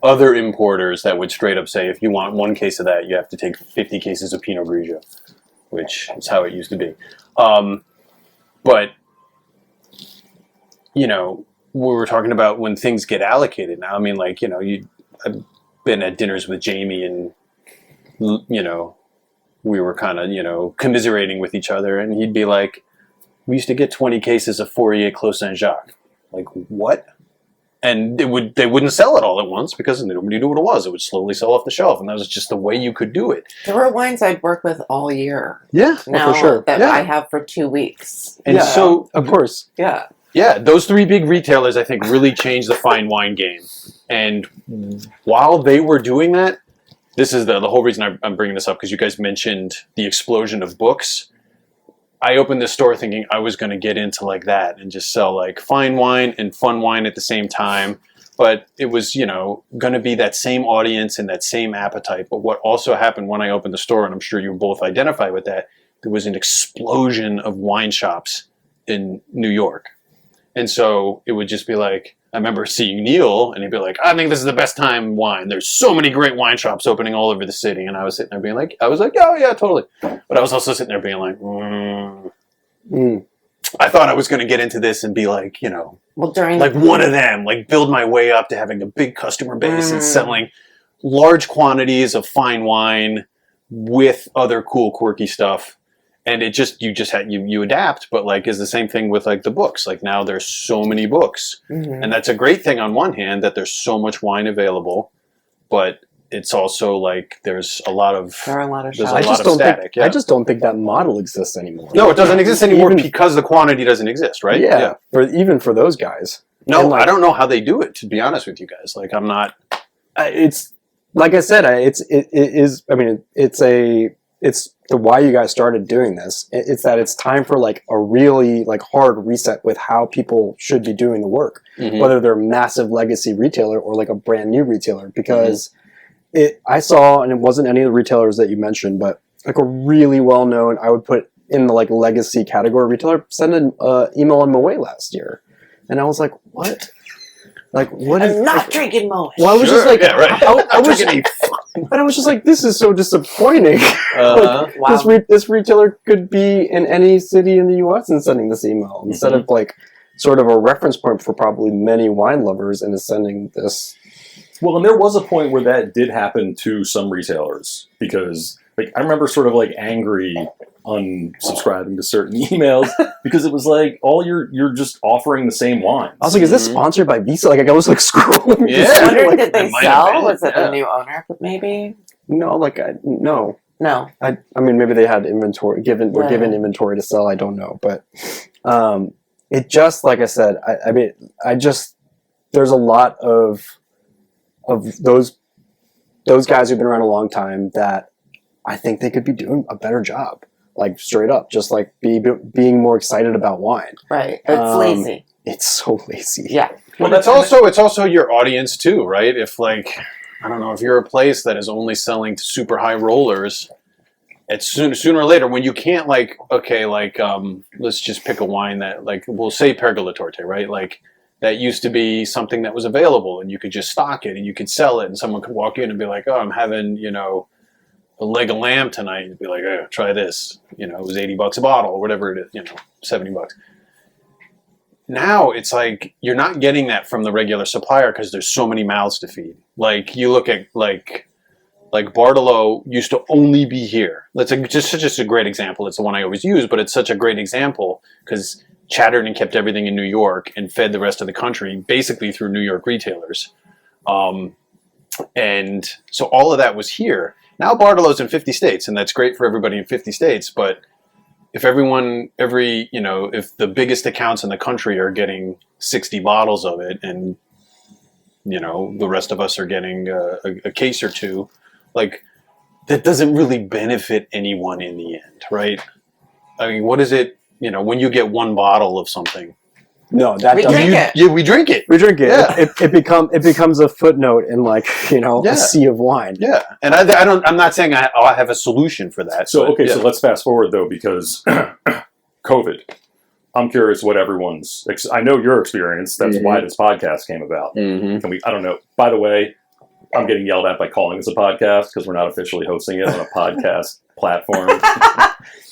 other importers that would straight up say, if you want 1 case of that, you have to take 50 cases of Pinot Grigio, which is how it used to be. But, we were talking about when things get allocated now. I mean, like, I've been at dinners with Jamie and, we were kind of, commiserating with each other. And he'd be like, we used to get 20 cases of Fourier Clos Saint-Jacques. Like, what? And they wouldn't sell it all at once because nobody knew what it was. It would slowly sell off the shelf. And that was just the way you could do it.
There were wines I'd work with all year.
Yeah,
Now
for sure.
that I have for 2 weeks.
And so,
of course.
Yeah.
yeah, those 3 big retailers, I think, really changed the fine wine game. And while they were doing that, this is the whole reason I'm bringing this up, because you guys mentioned the explosion of books. I opened this store thinking I was going to get into like that and just sell like fine wine and fun wine at the same time. But it was, going to be that same audience and that same appetite. But what also happened when I opened the store, and I'm sure you both identify with that, there was an explosion of wine shops in New York. And so it would just be like, I remember seeing Neil, and he'd be like, I think this is the best time wine. There's so many great wine shops opening all over the city. And I was sitting there being like, oh yeah, totally. But I was also sitting there being like, I thought I was going to get into this and be like,
Well, during
like one of them, like build my way up to having a big customer base and selling large quantities of fine wine with other cool, quirky stuff. And you adapt, but like is the same thing with like the books. Like now there's so many books, and that's a great thing on one hand that there's so much wine available, but it's also like there are a lot of
shops.
static.
I just don't think that model exists anymore.
No, it doesn't exist anymore because the quantity doesn't exist, right?
Yeah. Even for those guys.
No,
And, like,
I don't know how they do it, to be honest with you guys. Like, I'm not.
It's like I said, it is. I mean, it's the why you guys started doing this. It's that it's time for like a really like hard reset with how people should be doing the work, whether they're a massive legacy retailer or like a brand new retailer. Because I saw, and it wasn't any of the retailers that you mentioned, but like a really well known, I would put in the like legacy category retailer, sent an email on Moët last year, and I was like, what? Like, what is?
I'm not drinking Moet.
Well, I was just like,
yeah, right.
I was just like, this is so disappointing. Like,
Wow.
this retailer could be in any city in the U.S. and sending this email instead of like sort of a reference point for probably many wine lovers and is sending this.
Well, and there was a point where that did happen to some retailers because, like, I remember sort of like angry unsubscribing to certain emails because it was like you're just offering the same wine.
I was like, is this sponsored by Visa? Like, I was like scrolling.
Yeah.
just,
I wondered,
like,
did they
it might have
sell?
been,
Was it
yeah.
a new owner? Maybe.
no, like no.
No.
I mean, maybe they had inventory were
Yeah.
given inventory to sell. I don't know, but it just like I said. I mean, there's a lot of those guys who've been around a long time that I think they could be doing a better job. Like straight up, just like being more excited about wine.
Right. It's lazy.
It's so lazy.
Yeah.
Well, it's also your audience too, right? If like, I don't know, if you're a place that is only selling to super high rollers, it's sooner or later when you can't like, okay, like let's just pick a wine that like we'll say Pergola Torte, right? Like that used to be something that was available and you could just stock it and you could sell it and someone could walk in and be like, oh, I'm having a leg of lamb tonight. You'd be like, oh, try this. It was $80 a bottle or whatever it is. $70. Now it's like you're not getting that from the regular supplier because there's so many mouths to feed. Like you look at like Bartolo used to only be here. That's just a great example. It's the one I always use, but it's such a great example because Chatterton kept everything in New York and fed the rest of the country basically through New York retailers. And so all of that was here. Now Bartolo's in 50 states, and that's great for everybody in 50 states. But if if the biggest accounts in the country are getting 60 bottles of it, and the rest of us are getting a case or two, like that doesn't really benefit anyone in the end, right? I mean, what is it? When you get one bottle of something.
No, that
We
doesn't.
drink it.
Yeah, we drink it.
We drink it.
Yeah.
It becomes a footnote in like a sea of wine.
Yeah, and I'm not saying I have a solution for that.
So,
but,
okay,
yeah.
so let's fast forward, though, because COVID. I'm curious what everyone's... I know your experience. That's why this podcast came about.
Mm-hmm.
I don't know. By the way, I'm getting yelled at by calling this a podcast because we're not officially hosting it on a podcast platform.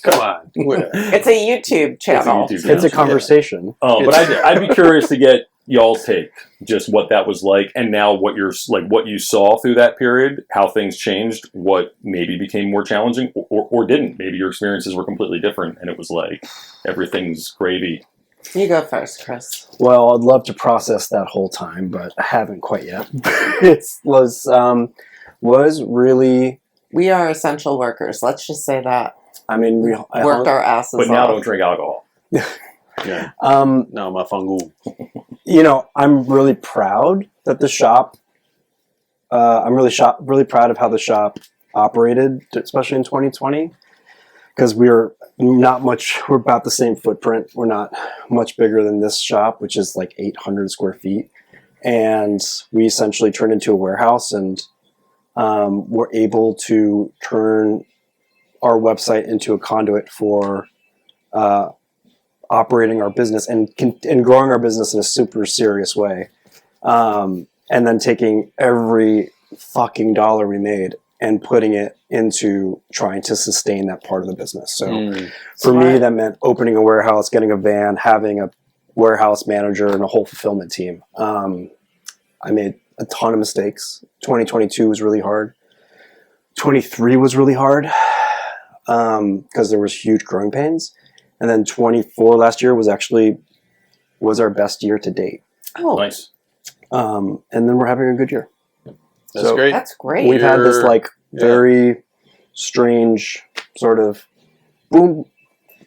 Come on.
It's a YouTube channel.
It's a conversation.
But I'd be curious to get y'all's take, just what that was like, and now what you saw through that period, how things changed, what maybe became more challenging or didn't. Maybe your experiences were completely different, and it was like everything's gravy.
You go first, Chris.
Well, I'd love to process that whole time, but I haven't quite yet. It was really.
We are essential workers. Let's just say that.
I mean, we
Worked our asses
But now
off.
don't drink alcohol.
Yeah. No, my fungu.
I'm really proud that the shop. I'm really proud of how the shop operated, especially in 2020, because we're about the same footprint. We're not much bigger than this shop, which is like 800 square feet, and we essentially turned into a warehouse, and we're able to turn our website into a conduit for operating our business and growing our business in a super serious way. And then taking every fucking dollar we made and putting it into trying to sustain that part of the business. So for me, that meant opening a warehouse, getting a van, having a warehouse manager and a whole fulfillment team. I made a ton of mistakes. 2022 was really hard. 23 was really hard. Because there was huge growing pains, and then 24 last year was our best year to date.
Oh,
Nice.
And then we're having a good year.
That's great.
that's great.
We've had this very strange sort of boom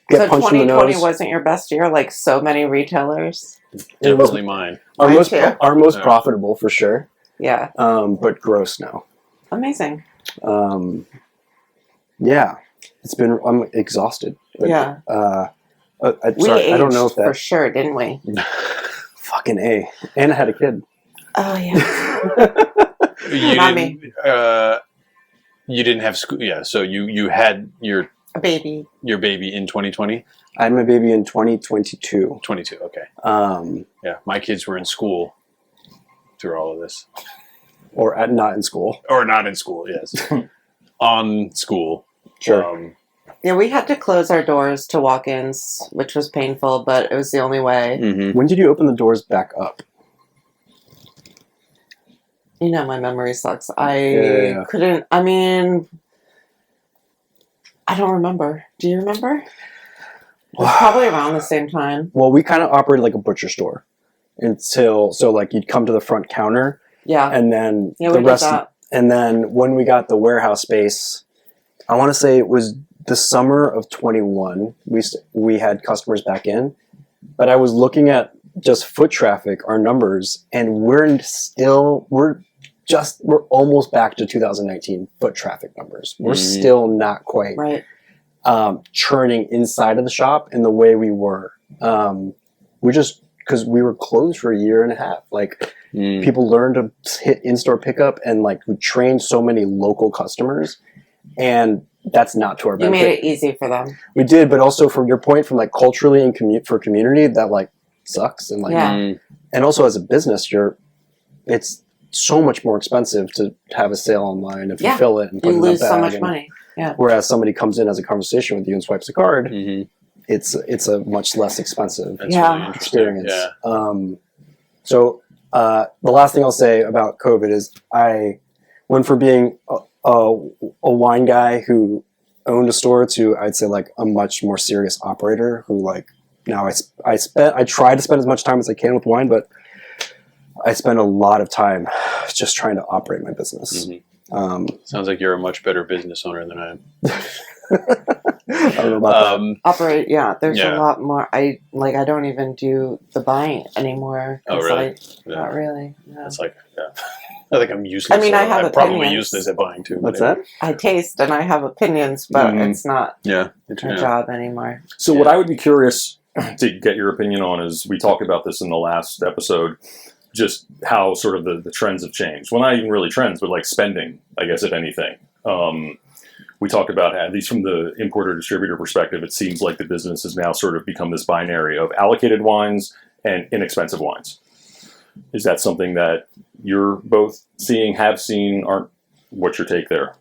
get punched in the
2020
nose.
wasn't your best year, like so many retailers.
Definitely mine.
Our
Mine
most
too.
Yeah.
profitable for sure,
Yeah,
but gross now.
amazing.
Yeah, I'm exhausted. But,
Yeah. We
sorry,
aged
I don't know if
for
that
sure, didn't we?
fucking A. And I had a kid.
Oh yeah.
You
Not
didn't. You didn't have school. Yeah. So you had your
A baby.
baby in 2020.
I had my baby in 2022.
22. Okay.
Um,
Yeah. My kids were in school through all of this,
not in school.
or not in school. Yes. On school.
Sure.
Yeah, we had to close our doors to walk-ins, which was painful, but it was the only way.
Mm-hmm.
When did you open the doors back up?
You know, my memory sucks. I
Yeah.
couldn't. I mean, I don't remember. Do you remember? It was probably around the same time.
Well, we kind of operated like a butcher store so like you'd come to the front counter
Yeah.
and then
Yeah,
the
we
rest.
did that.
And then when we got the warehouse space, I want to say it was the summer of 21. We had customers back in, but I was looking at just foot traffic, our numbers, and we're almost back to 2019 foot traffic numbers. We're still not quite
Right.
churning inside of the shop in the way we were. We just, because we were closed for a year and a half. Like people learned to hit in-store pickup, and like we trained so many local customers, and that's not to our
You
benefit.
made it easy for them.
We did, but also from your point, from like culturally and for community, that like sucks. And like,
Yeah.
and also as a business, it's so much more expensive to have a sale online and fulfill it and put
You
it in a
lose so
bag
much
and-
money. Yeah.
Whereas somebody comes in, has a conversation with you, and swipes a card,
Mm-hmm.
it's a much less expensive
That's
Yeah.
really interesting.
experience.
Yeah.
So the last thing I'll say about COVID is I went from being a wine guy who owned a store to, I'd say, like a much more serious operator who like now I try to spend as much time as I can with wine, but I spend a lot of time just trying to operate my business.
Sounds like you're a much better business owner than I am.
I don't know about that.
Operate. Yeah. There's
Yeah.
a lot more. I don't even do the buying anymore.
Oh,
'cause
really?
I-
Yeah.
Not really. No.
That's like, yeah. I think I'm useless.
I mean, I have
I'm probably
opinions.
useless at buying too.
What's
but
that?
I taste and I have opinions, but
Mhm.
it's not
Yeah.
my job anymore.
So what I would be curious to get your opinion on is, we talked about this in the last episode, just how sort of the trends have changed. Well, not even really trends, but like spending, I guess, if anything. We talked about, at least from the importer distributor perspective, it seems like the business has now sort of become this binary of allocated wines and inexpensive wines. Is that something that you're both seeing, have seen, aren't? What's your take there?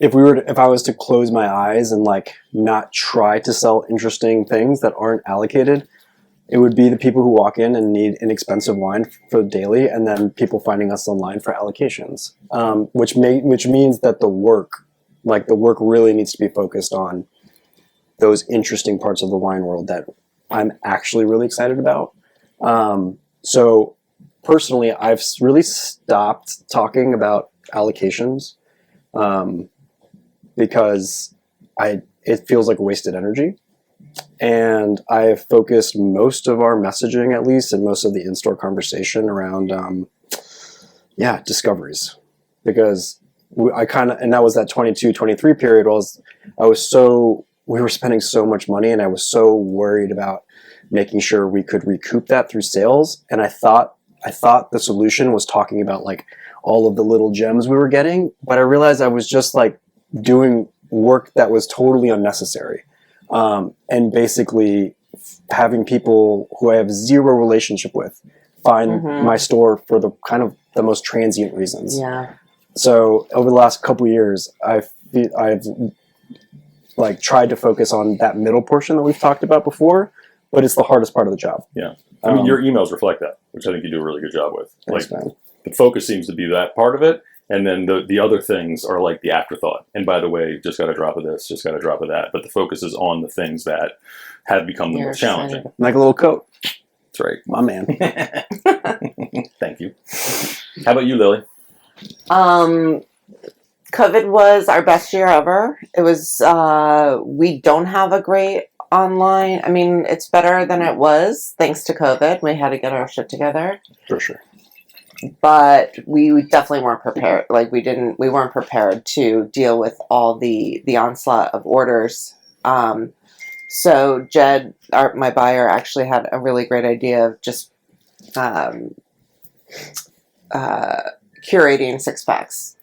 If I was to close my eyes and like not try to sell interesting things that aren't allocated, it would be the people who walk in and need inexpensive wine for daily, and then people finding us online for allocations, which means that the work really needs to be focused on those interesting parts of the wine world that I'm actually really excited about. So personally, I've really stopped talking about allocations because it feels like wasted energy. And I've focused most of our messaging, at least, and most of the in-store conversation around, discoveries. Because and that was that 22, 23 period, we were spending so much money, and I was so worried about making sure we could recoup that through sales. And I thought the solution was talking about like all of the little gems we were getting, but I realized I was just like doing work that was totally unnecessary. And basically having people who I have zero relationship with find my store for the kind of the most transient reasons.
Yeah.
So over the last couple of years, I've like tried to focus on that middle portion that we've talked about before, but it's the hardest part of the job.
Yeah. I mean, your emails reflect that, which I think you do a really good job with.
Thanks,
Like,
man.
the focus seems to be that part of it, and then the other things are like the afterthought. And by the way, just got a drop of this, just got a drop of that. But the focus is on the things that have become the
You're
most challenging.
excited.
Like a little coat.
That's right.
My man.
Thank you. How about you, Lily?
COVID was our best year ever. It was, we don't have a great online. I mean, it's better than it was thanks to COVID. We had to get our shit together.
For sure.
But we definitely weren't prepared. Like we weren't prepared to deal with all the onslaught of orders. So Jed, my buyer, actually had a really great idea of just curating 6-packs.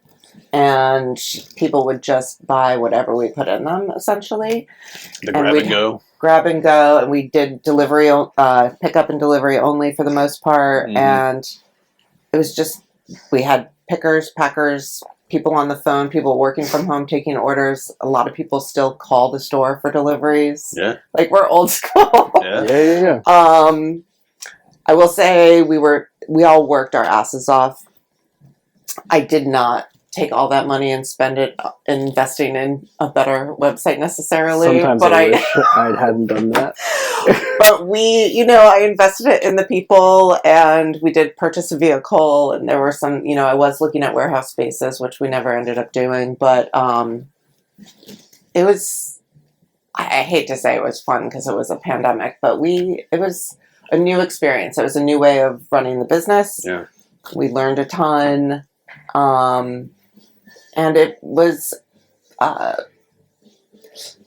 And people would just buy whatever we put in them, essentially.
The grab and go.
Grab and go, and we did delivery, pickup and delivery only for the most part.
Mm-hmm.
And it was just, we had pickers, packers, people on the phone, people working from home taking orders. A lot of people still call the store for deliveries.
Yeah.
Like we're old school.
Yeah.
I will say we all worked our asses off. I did not take all that money and spend it investing in a better website necessarily.
Sometimes
but
I wish I hadn't done that.
But I invested it in the people, and we did purchase a vehicle, and there were some, I was looking at warehouse spaces, which we never ended up doing, but it was, I hate to say it was fun because it was a pandemic, but it was a new experience. It was a new way of running the business.
Yeah.
We learned a ton. And it was,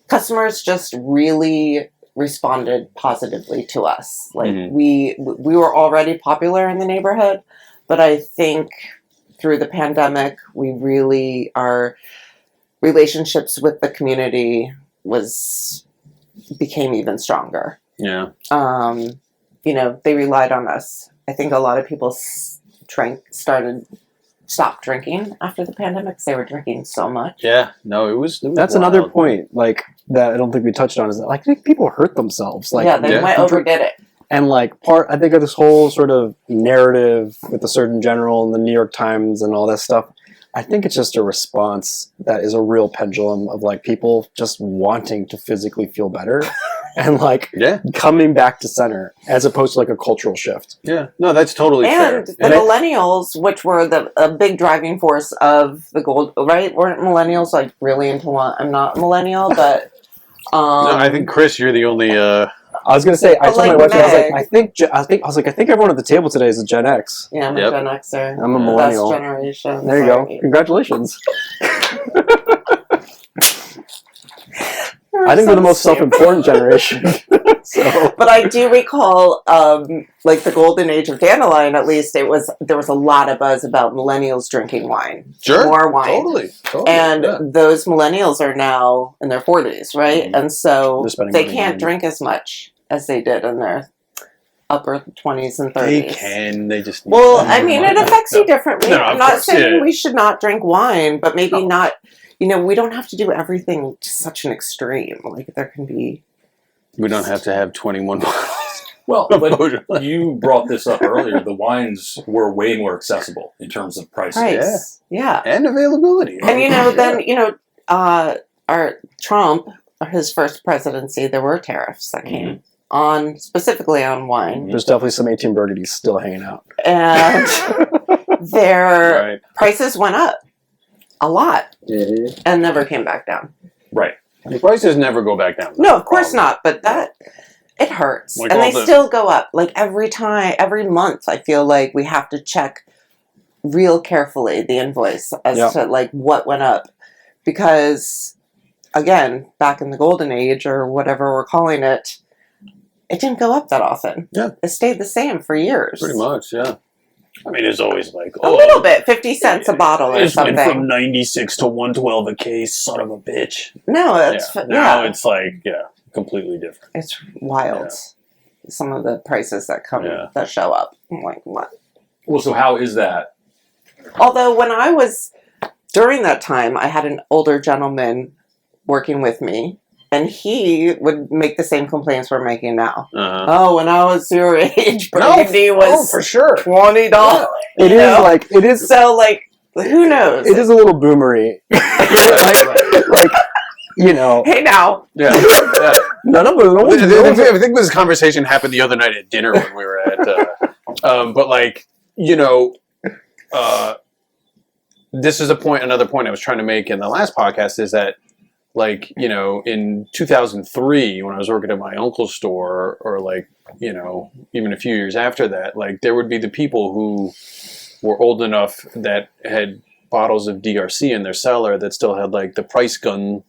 customers just really responded positively to us. Like we were already popular in the neighborhood, but I think through the pandemic, our relationships with the community became even stronger.
Yeah.
They relied on us. I think a lot of people stopped drinking after the pandemic because they were drinking so much.
Yeah, no, it was
That's
wild.
another point, like, that I don't think we touched on, is that, like, I think people hurt themselves. Like,
They overdid it.
And, like, I think of this whole sort of narrative with the Surgeon General and the New York Times and all that stuff, I think it's just a response that is a real pendulum of, like, people just wanting to physically feel better and, like, coming back to center, as opposed to, like, a cultural shift.
Yeah, no, that's totally fair.
And the millennials, which were a big driving force of the gold, right? Weren't millennials, like, really into one? I'm not a millennial, but...
no, I think, Chris, you're the only...
I was gonna say, I told my wife, I think everyone at the table today is a Gen X.
Yeah, I'm a Gen Xer.
I'm a millennial.
Best generation.
There you go. Congratulations. I think we're the most self-important generation. So.
But I do recall, like the golden age of Dandelion. At least there was a lot of buzz about millennials drinking wine, more wine,
totally.
And those millennials are now in their 40s, right? And so they can't drink as much as they did in their upper 20s and 30s.
They can. They just.
Well, I mean, it affects you differently.
No,
I'm not saying we should not drink wine, but maybe not. We don't have to do everything to such an extreme. Like there can be.
We don't have to have 21 bottles.
Well, but you brought this up earlier. The wines were way more accessible in terms of prices.
Yeah.
And availability.
And then our Trump, his first presidency, there were tariffs that came specifically on wine.
There's definitely some 18 Burgundies still hanging out,
and their prices went up a lot and never came back down.
Right.
The prices never go back down.
No, of course not. But it hurts, and they still go up. Like every month, I feel like we have to check real carefully the invoice as to like what went up, because again, back in the golden age or whatever we're calling it, it didn't go up that often.
Yeah,
it stayed the same for years.
Pretty much, yeah. I mean, it's always like
a little bit, 50 cents a bottle or something.
Went from 96 to 112 a case, son of a bitch.
No, it's
now it's like completely different.
It's wild. Yeah. Some of the prices that come that show up. I'm like, what?
Well, so how is that?
Although during that time, I had an older gentleman working with me. And he would make the same complaints we're making now. Oh, when I was your age, Burgundy was
for sure
$20.
Yeah. It is
so like who knows?
It is a little boomery. like
Hey now.
Yeah.
None of it.
I think this conversation happened the other night at dinner when we were at. But this is another point I was trying to make in the last podcast is that, like, you know, in 2003 when I was working at my uncle's store, or like, you know, even a few years after that, like there would be the people who were old enough that had bottles of DRC in their cellar that still had like the price gun,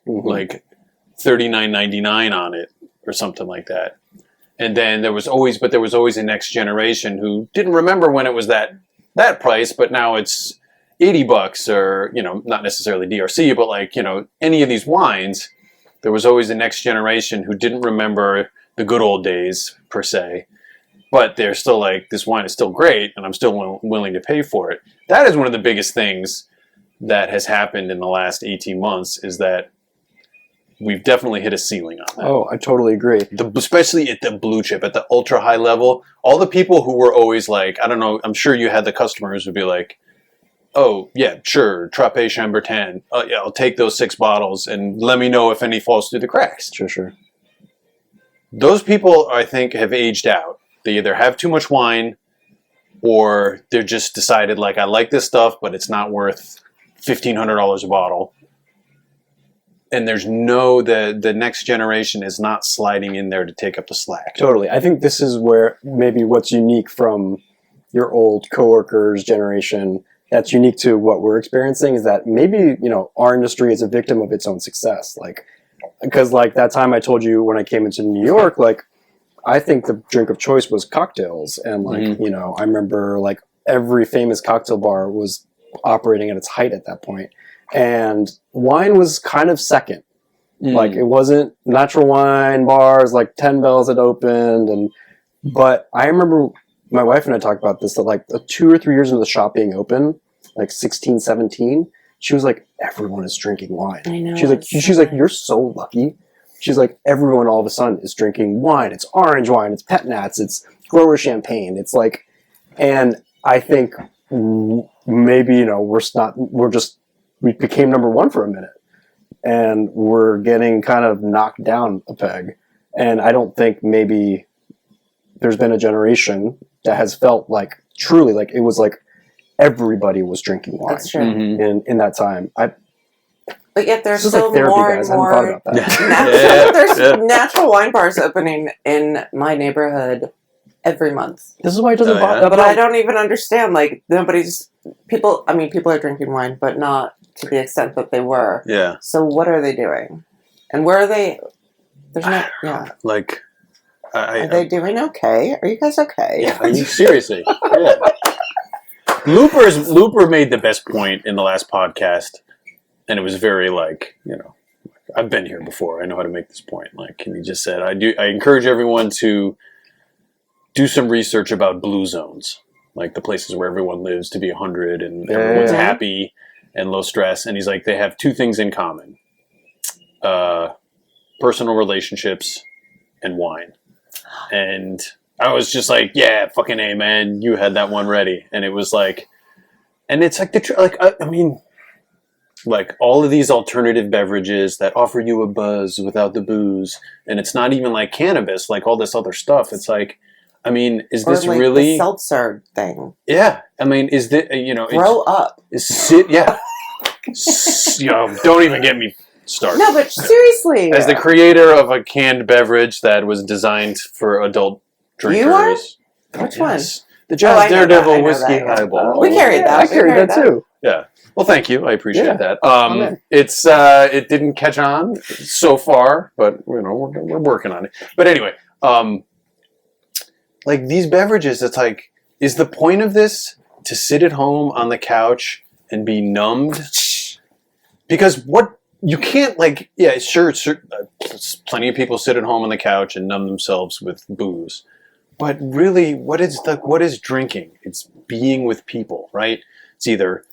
like $39.99 on it or something like that. And then there was always a next generation who didn't remember when it was that price, but now it's $80, or, you know, not necessarily DRC, but like, you know, any of these wines. There was always a next generation who didn't remember the good old days per se, but they're still like, this wine is still great and I'm still willing to pay for it. That is one of the biggest things that has happened in the last 18 months, is that we've definitely hit a ceiling on that.
Oh, I totally agree.
Especially at the blue chip, at the ultra high level. All the people who were always like, I don't know, I'm sure you had the customers who'd be like, oh, yeah, sure, Trappé Chambertin. Oh, yeah, I'll take those 6 bottles and let me know if any falls through the cracks.
Sure.
Those people, I think, have aged out. They either have too much wine, or they're just decided, like, I like this stuff, but it's not worth $1,500 a bottle. And there's the next generation is not sliding in there to take up the slack.
Totally. I think this is where maybe what's unique from your old coworkers' generation that's unique to what we're experiencing is that maybe, you know, our industry is a victim of its own success. Like, because like that time I told you when I came into New York, like, I think the drink of choice was cocktails. And like, you know, I remember like every famous cocktail bar was operating at its height at that point. And wine was kind of second. Like, it wasn't natural wine bars, like 10 Bells had opened. But I remember my wife and I talked about this, that like 2 or 3 years into the shop being open, like 16, 17, she was like, everyone is drinking wine.
I know.
She's like, you're so lucky. She's like, everyone all of a sudden is drinking wine. It's orange wine, it's pet nats, it's grower champagne. It's like, and I think maybe, you know, we became number one for a minute, and we're getting kind of knocked down a peg. And I don't think maybe there's been a generation that has felt like truly like it was like everybody was drinking wine.
That's true.
In that time.
But yet there's
This is
still
like therapy,
more and
guys. I hadn't thought
more
about that.
there's natural wine bars opening in my neighborhood every month.
This is why it doesn't bother.
But I don't even understand. Like, people are drinking wine, but not to the extent that they were.
Yeah.
So what are they doing? And where are they? There's no, yeah.
Like,
Are they doing okay? Are you guys okay?
Yeah, I mean, seriously. Yeah. Looper made the best point in the last podcast, and it was very like, you know, I've been here before. I know how to make this point. Like, and he just said, I encourage everyone to do some research about blue zones, like the places where everyone lives to be 100 and everyone's happy and low stress. And he's like, they have 2 things in common: personal relationships and wine. And I was just like, yeah, fucking A, man, you had that one ready. And it was like, and it's like I mean, like all of these alternative beverages that offer you a buzz without the booze, and it's not even like cannabis, like all this other stuff. It's like, I mean, is this
like
really
the seltzer thing?
Yeah, I mean, is this, you know,
Grow up?
Yeah, you know, don't even get me started.
No, but seriously,
as the creator of a canned beverage that was designed for adult drinkers,
you are? Which one?
The Jazz Daredevil Whiskey
that.
Highball.
We carried that.
I carried that too.
Yeah. Well, thank you. I appreciate that.
man.
It didn't catch on so far, but you know, we're working on it. But anyway, like these beverages, it's like, is the point of this to sit at home on the couch and be numbed? Because you can't, like, yeah, sure, plenty of people sit at home on the couch and numb themselves with booze. But really, what is drinking? It's being with people, right? It's either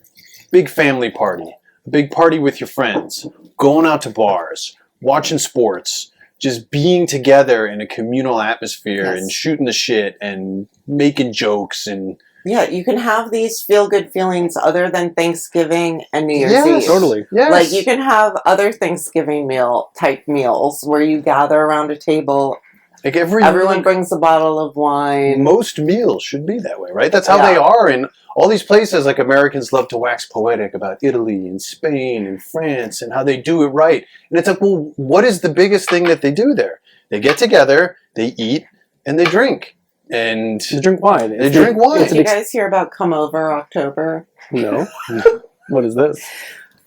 big family party, a big party with your friends, going out to bars, watching sports, just being together in a communal atmosphere and shooting the shit and making jokes and...
Yeah, you can have these feel-good feelings other than Thanksgiving and New Year's Eve.
Totally.
Yes.
Like, you can have other Thanksgiving type meals where you gather around a table
Like
Everyone brings a bottle of wine.
Most meals should be that way, right? That's how they are in all these places. Like Americans love to wax poetic about Italy and Spain and France and how they do it right. And it's like, well, what is the biggest thing that they do there? They get together, they eat, and they drink. And
They drink wine.
They drink wine.
Did you guys hear about Come Over October?
No. What is this?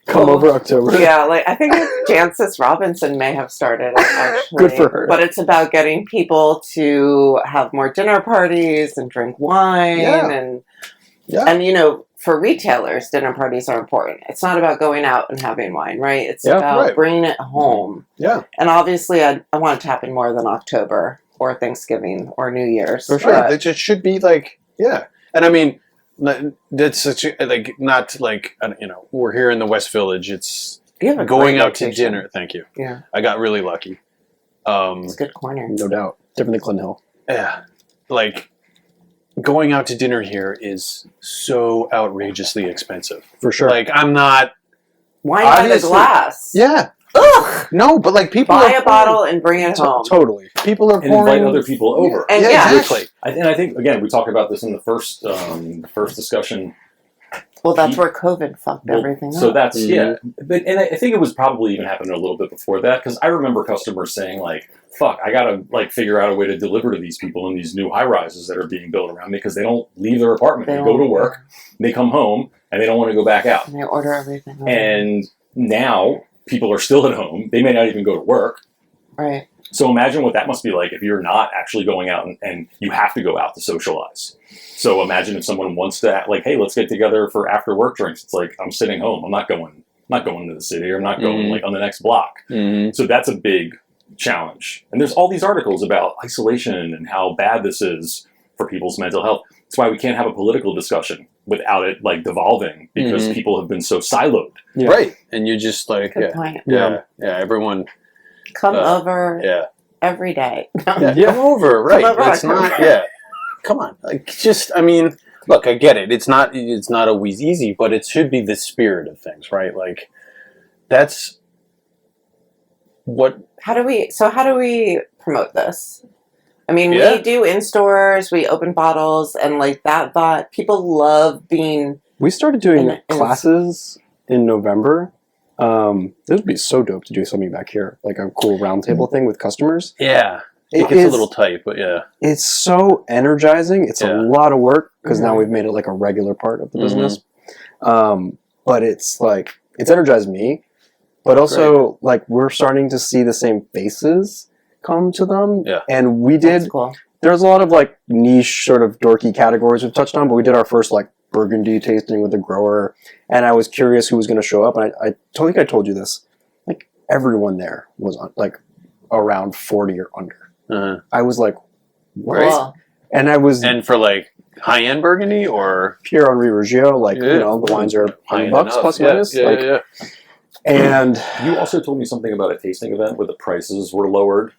Come Over October?
Yeah, like I think Jancis Robinson may have started it, actually.
Good for her.
But it's about getting people to have more dinner parties and drink wine. And you know, for retailers, dinner parties are important. It's not about going out and having wine, right? It's about bringing it home.
Yeah.
And obviously, I want it to happen more than October or Thanksgiving or New Year's.
For sure. It just should be like, yeah. And I mean, that's such a, like, not like, you know, we're here in the West Village. It's going out to dinner. Thank you.
Yeah.
I got really lucky.
It's a good corner.
No doubt. Different than Clinton Hill.
Yeah. Like, going out to dinner here is so outrageously expensive.
For sure.
Like, I'm not...
Wine by the glass.
Yeah.
Ugh!
No, but like people
buy a bottle and bring it home.
Totally.
People are
and invite other people over.
And
exactly.
And I think again we talked about this in the first discussion.
Well, that's where COVID fucked everything up.
So that's but and I think it was probably even happening a little bit before that because I remember customers saying like, "Fuck, I gotta like figure out a way to deliver to these people in these new high rises that are being built around me because they don't leave their apartment. They go to work, they come home, and they don't want to go back out.
And they order everything.
And now people are still at home. They may not even go to work.
Right.
So imagine what that must be like if you're not actually going out and you have to go out to socialize. So imagine if someone wants to like, hey, let's get together for after work drinks. It's like, I'm sitting home. I'm not going to the city, or I'm not going like on the next block. So that's a big challenge. And there's all these articles about isolation and how bad this is for people's mental health. That's why we can't have a political discussion without it like devolving because people have been so siloed.
Yeah.
Right. And you just like,
Good point.
Yeah. Everyone
come over every day.
Come over. Right.
Come over,
it's not, come on. Like, just, I mean, look, I get it. It's not always easy, but it should be the spirit of things, right? Like, that's what.
How do we promote this? I mean, we do in stores, we open bottles, and like that thought, people love being.
We started doing classes in November. This would be so dope to do something back here, like a cool roundtable thing with customers.
Yeah. It gets a little tight, but yeah. It's
so energizing. It's a lot of work because now we've made it like a regular part of the business. But it's like, it's energized me, but also like we're starting to see the same faces come to them.
Yeah.
And we did, there's a lot of like niche sort of dorky categories we've touched on, but we did our first like Burgundy tasting with a grower, and I was curious who was going to show up, and I think I told you this, like everyone there was on, like around 40 or under. I was like, what?
Wow.
And I was,
and for like high-end Burgundy or
Pierre Henri Reggio, like you know, the wines are $100 plus minus. And
you also told me something about a tasting event where the prices were lowered.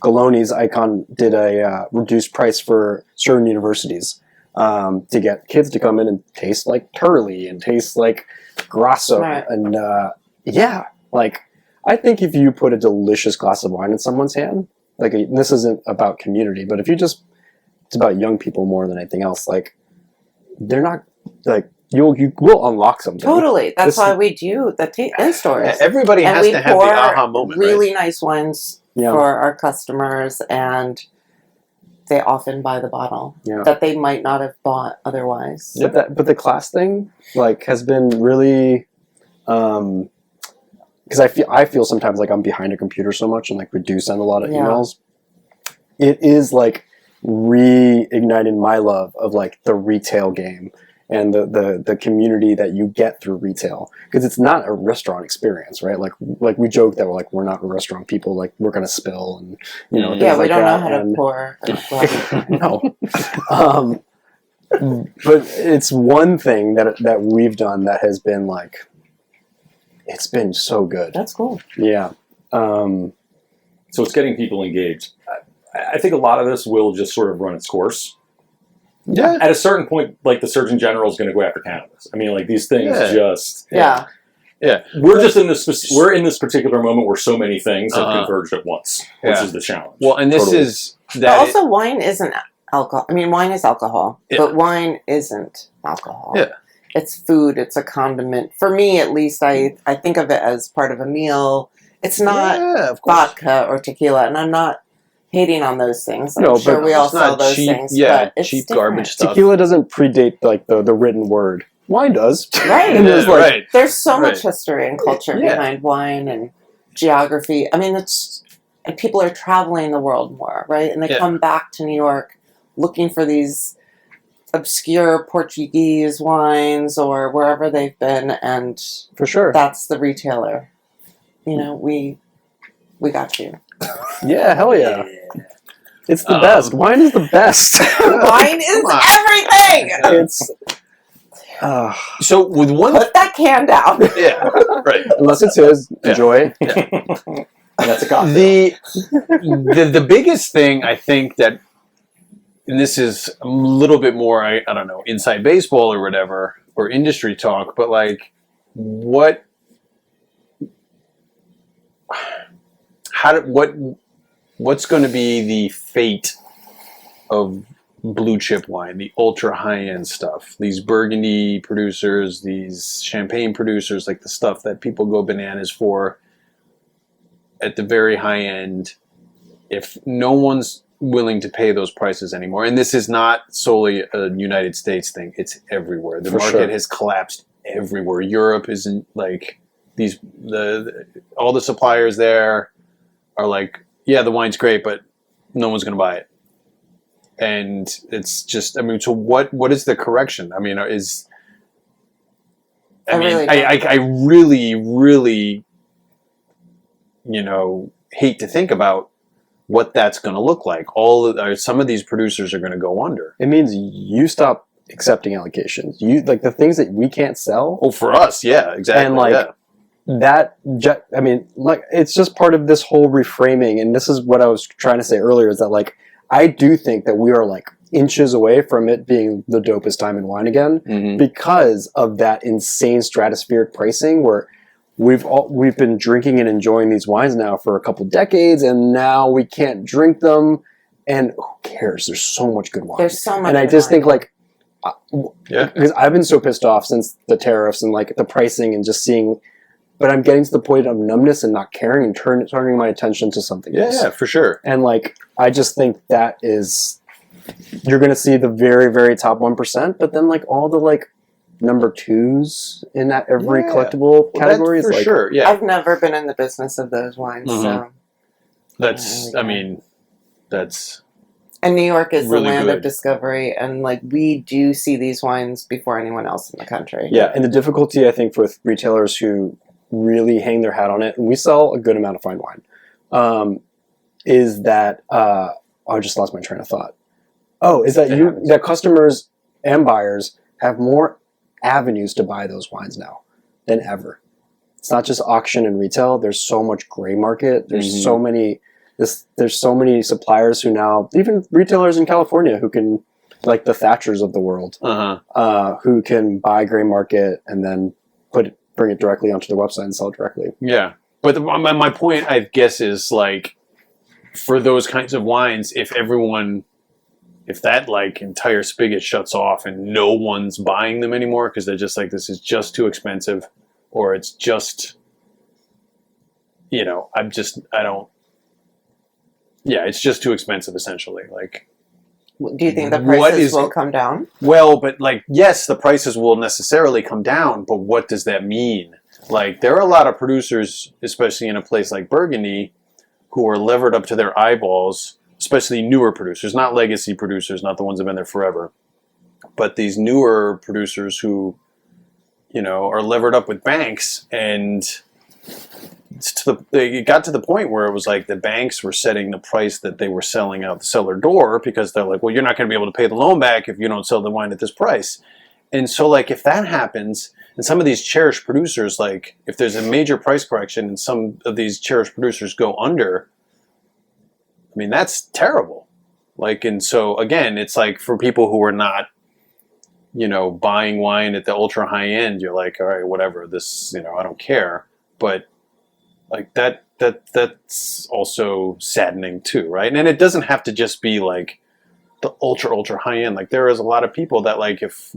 Galoni's Icon did a reduced price for certain universities to get kids to come in and taste like Turley and taste like Grasso.
Right.
And like I think if you put a delicious glass of wine in someone's hand, like this isn't about community, but if you just, it's about young people more than anything else, like they're not like, you will unlock something.
Totally. That's why we do the in stores.
Everybody has to have the aha moment.
Really nice wines for our customers, and they often buy the bottle that they might not have bought otherwise.
But the class thing like has been really because I feel sometimes like I'm behind a computer so much, and like we do send a lot of emails. It is like reigniting my love of like the retail game and the community that you get through retail, because it's not a restaurant experience, right? Like we joke that we're not restaurant people, like we're gonna spill and you know
we
like
don't know how to pour.
No, but it's one thing that we've done that has been like, it's been so good.
That's cool.
Yeah.
So it's getting people engaged. I think a lot of this will just sort of run its course.
Yeah.
At a certain point, like the Surgeon General is going to go after cannabis. I mean, like these things just.
Yeah.
Yeah.
We're just in this. We're in this particular moment where so many things have converged at once, which
Yeah.
is the challenge.
Well, and this
Totally.
is
But
that.
also, wine isn't alcohol. I mean, wine is alcohol,
Yeah.
but wine isn't alcohol.
Yeah.
It's food. It's a condiment. For me, at least, I think of it as part of a meal. It's not
Of course.
vodka or tequila, and I'm not hating on those things. I'm
No,
sure
but
we all
it's
sell
not
those
cheap.
things.
Yeah,
but it's
cheap
different.
garbage stuff.
Tequila doesn't predate like the written word. Wine does.
Right.
And there's like
right.
There's so
Right.
much history and culture
Yeah.
behind wine and geography. I mean, and people are traveling the world more, right? And they
Yeah.
come back to New York looking for these obscure Portuguese wines or wherever they've been, and
for sure.
that's the retailer. You know, we got you.
Yeah, hell yeah. It's the best. Wine is the best.
Wine is
on.
everything.
It's
So with one,
Put that can down.
yeah, right.
unless it's his,
Yeah.
enjoy.
And that's a cocktail.
The biggest thing I think that, and this is a little bit more, I don't know, inside baseball or whatever, or industry talk, but like what's going to be the fate of blue chip wine, the ultra high end stuff, these Burgundy producers, these champagne producers, like the stuff that people go bananas for at the very high end, if no one's willing to pay those prices anymore, and this is not solely a United States thing, it's everywhere. The
For
market
sure.
has collapsed everywhere. Europe isn't like all the suppliers there are like, yeah, the wine's great, but no one's going to buy it. And it's just, I mean, so what is the correction? I mean, I really, really, you know, hate to think about what that's going to look like. Some of these producers are going to go under.
It means you stop accepting allocations. You like the things that we can't sell.
Oh, for us, yeah, exactly.
And like I mean, like it's just part of this whole reframing. And this is what I was trying to say earlier is that like I do think that we are like inches away from it being the dopest time in wine again because of that insane stratospheric pricing where we've been drinking and enjoying these wines now for a couple decades, and now we can't drink them. And who cares? There's so much good wine.
There's so much.
And I
good
just
wine.
think like, because I've been so pissed off since the tariffs and like the pricing and just seeing, but I'm getting to the point of numbness and not caring and turning my attention to something else.
Yeah, for sure.
And like, I just think that is, you're going to see the very, very top 1%, but then like all the like number twos in that every collectible category is
for
like,
sure. Yeah,
I've never been in the business of those wines, so.
that's. I mean, that's.
And New York is
Really
the land
good.
of discovery, and like we do see these wines before anyone else in the country.
yeah. And the difficulty I think with retailers who really hang their hat on it, and we sell a good amount of fine wine, is that I just lost my train of thought. Oh, is that that customers and buyers have more avenues to buy those wines now than ever. It's not just auction and retail. There's so much gray market. There's so many. There's so many suppliers who now, even retailers in California who can, like the Thatchers of the world, who can buy gray market and then bring it directly onto their website and sell it directly.
Yeah, but my point, I guess, is like for those kinds of wines, if that like entire spigot shuts off and no one's buying them anymore because they're just like, this is just too expensive, or it's just, you know, it's just too expensive essentially. Like,
Do you think the
What
prices
is-
will come down?
well, but like, yes, the prices will necessarily come down, but what does that mean? Like, there are a lot of producers, especially in a place like Burgundy, who are levered up to their eyeballs, especially newer producers, not legacy producers, not the ones that have been there forever, but these newer producers who, you know, are levered up with banks, and it got to the point where it was like the banks were setting the price that they were selling out the cellar door because they're like, well, you're not going to be able to pay the loan back if you don't sell the wine at this price. And so like if that happens, and some of these cherished producers, like if there's a major price correction and some of these cherished producers go under, I mean, that's terrible. Like, and so again, it's like for people who are not, buying wine at the ultra high end, you're like, all right, whatever, this, I don't care. But like that's also saddening too, right? And it doesn't have to just be like the ultra high end. Like there is a lot of people that like, if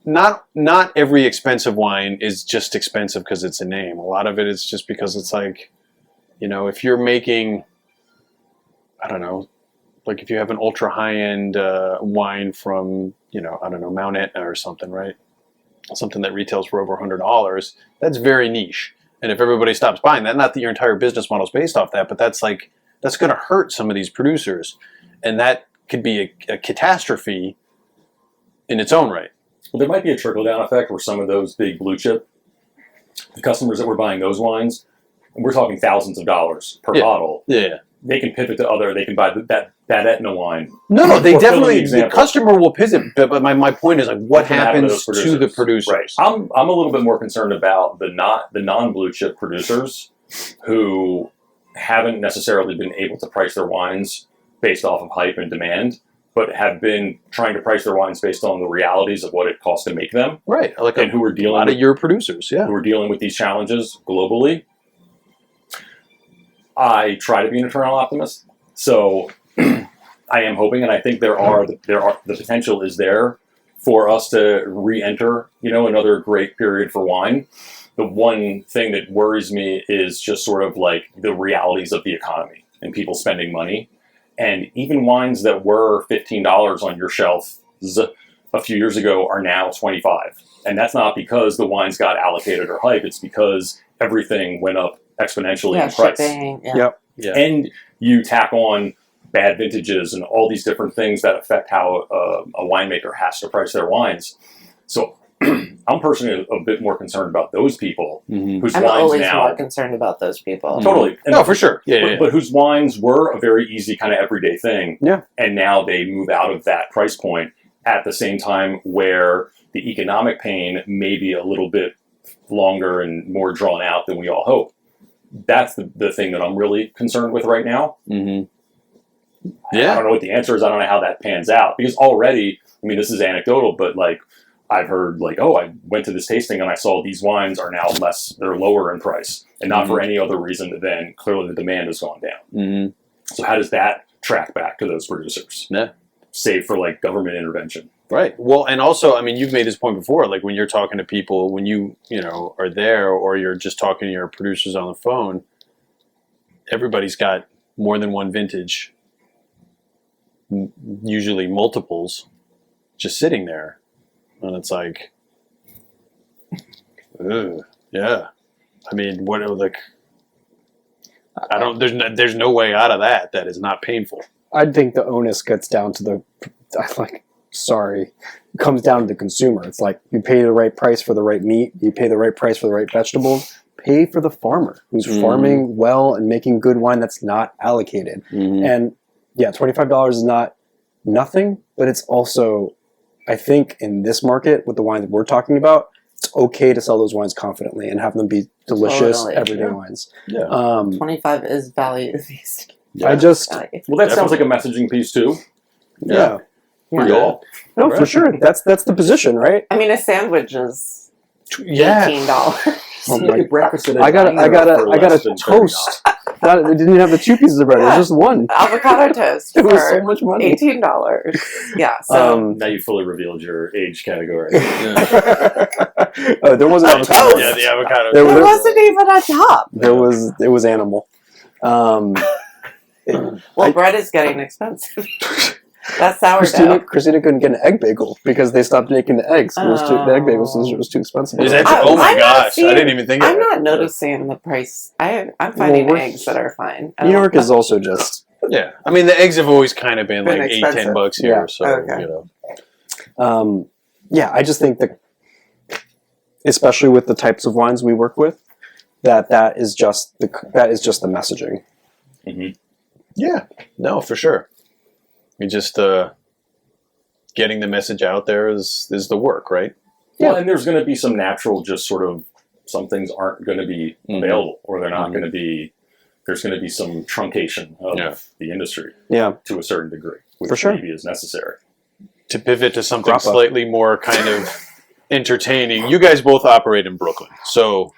not every expensive wine is just expensive because it's a name. A lot of it is just because it's like, if you're making, I don't know, like if you have an ultra high end wine from, I don't know, Mount Etna or something, right? Something that retails for over $100, that's very niche. And if everybody stops buying that, not that your entire business model is based off that, but that's going to hurt some of these producers. And that could be a catastrophe in its own right.
Well, there might be a trickle-down effect where some of those big blue chip, the customers that were buying those wines, and we're talking thousands of dollars per bottle.
Yeah.
They can pivot to they can buy that Etna wine.
No, they definitely, the customer will pivot, but my point is like what happens to the producers?
Right. I'm a little bit more concerned about the non-blue chip producers who haven't necessarily been able to price their wines based off of hype and demand, but have been trying to price their wines based on the realities of what it costs to make them.
Right. Like
and who are dealing
a lot of your producers,
who are dealing with these challenges globally. I try to be an eternal optimist, so I am hoping, and I think the potential is there for us to re-enter, another great period for wine. The one thing that worries me is just sort of like the realities of the economy and people spending money, and even wines that were $15 on your shelf a few years ago are now $25, and that's not because the wines got allocated or hype. It's because everything went up exponentially in price.
Shipping,
Yeah.
And you tack on bad vintages and all these different things that affect how a winemaker has to price their wines. So I'm personally a bit more concerned about those people whose
I'm
wines
always
now
more concerned about those people.
totally
No, for sure.
But whose wines were a very easy kind of everyday thing.
Yeah.
And now they move out of that price point at the same time where the economic pain may be a little bit longer and more drawn out than we all hope. That's the thing that I'm really concerned with right now.
Mm-hmm.
I don't know what the answer is. I don't know how that pans out. Because already, I mean, this is anecdotal, but like I've heard like, oh, I went to this tasting and I saw these wines are now they're lower in price. And not for any other reason than clearly the demand has gone down.
Mm-hmm.
So how does that track back to those producers?
Yeah.
Save for like government intervention.
Right. Well, and also, I mean, you've made this point before, like when you're talking to people, when you are there or you're just talking to your producers on the phone, everybody's got more than one vintage, usually multiples, just sitting there. And it's like, yeah. I mean, there's no way out of that is not painful.
I think the onus gets down to comes down to the consumer. It's like you pay the right price for the right meat, you pay the right price for the right vegetables, pay for the farmer who's farming well and making good wine that's not allocated. And yeah, $25 is not nothing, but it's also, I think in this market with the wine that we're talking about, it's okay to sell those wines confidently and have them be delicious everyday wines.
Yeah.
25 is value these days.
I just
Well, that sounds like a messaging piece too.
yeah.
For y'all.
No, for sure. That's the position, right?
I mean, a sandwich is
Yeah.
$18.
Oh my-
Breakfast at
I got
less
a
than
toast. It didn't even have the 2 pieces of bread. It was just one.
Avocado toast
It was so
for
much money.
$18. Yeah. So
Now you fully revealed your age category.
There wasn't avocado.
Yeah, the avocado.
There
there wasn't even a top.
It was animal.
Well, bread is getting expensive. That's sourdough.
Christina couldn't get an egg bagel because they stopped making the eggs. The egg bagels was too expensive.
Is that,
I-
oh my
I'm not
gosh,
seeing-
I didn't even think of
I'm
that.
not noticing the price. I'm finding
Well,
eggs that are fine.
New York is also just
Yeah, I mean the eggs have always kind of been
Been
like
expensive.
$8-10 here,
Yeah.
so
Okay.
yeah, I just think that, especially with the types of wines we work with, that is just the messaging.
Yeah, no, for sure. We just getting the message out there is the work, right?
Well, and there's going to be some natural, just sort of, some things aren't going to be available, or they're not going to be. There's going to be some truncation of the industry,
Yeah,
to a certain degree, which
For sure.
maybe is necessary.
to pivot to something
Grappa.
slightly more kind of entertaining, you guys both operate in Brooklyn. So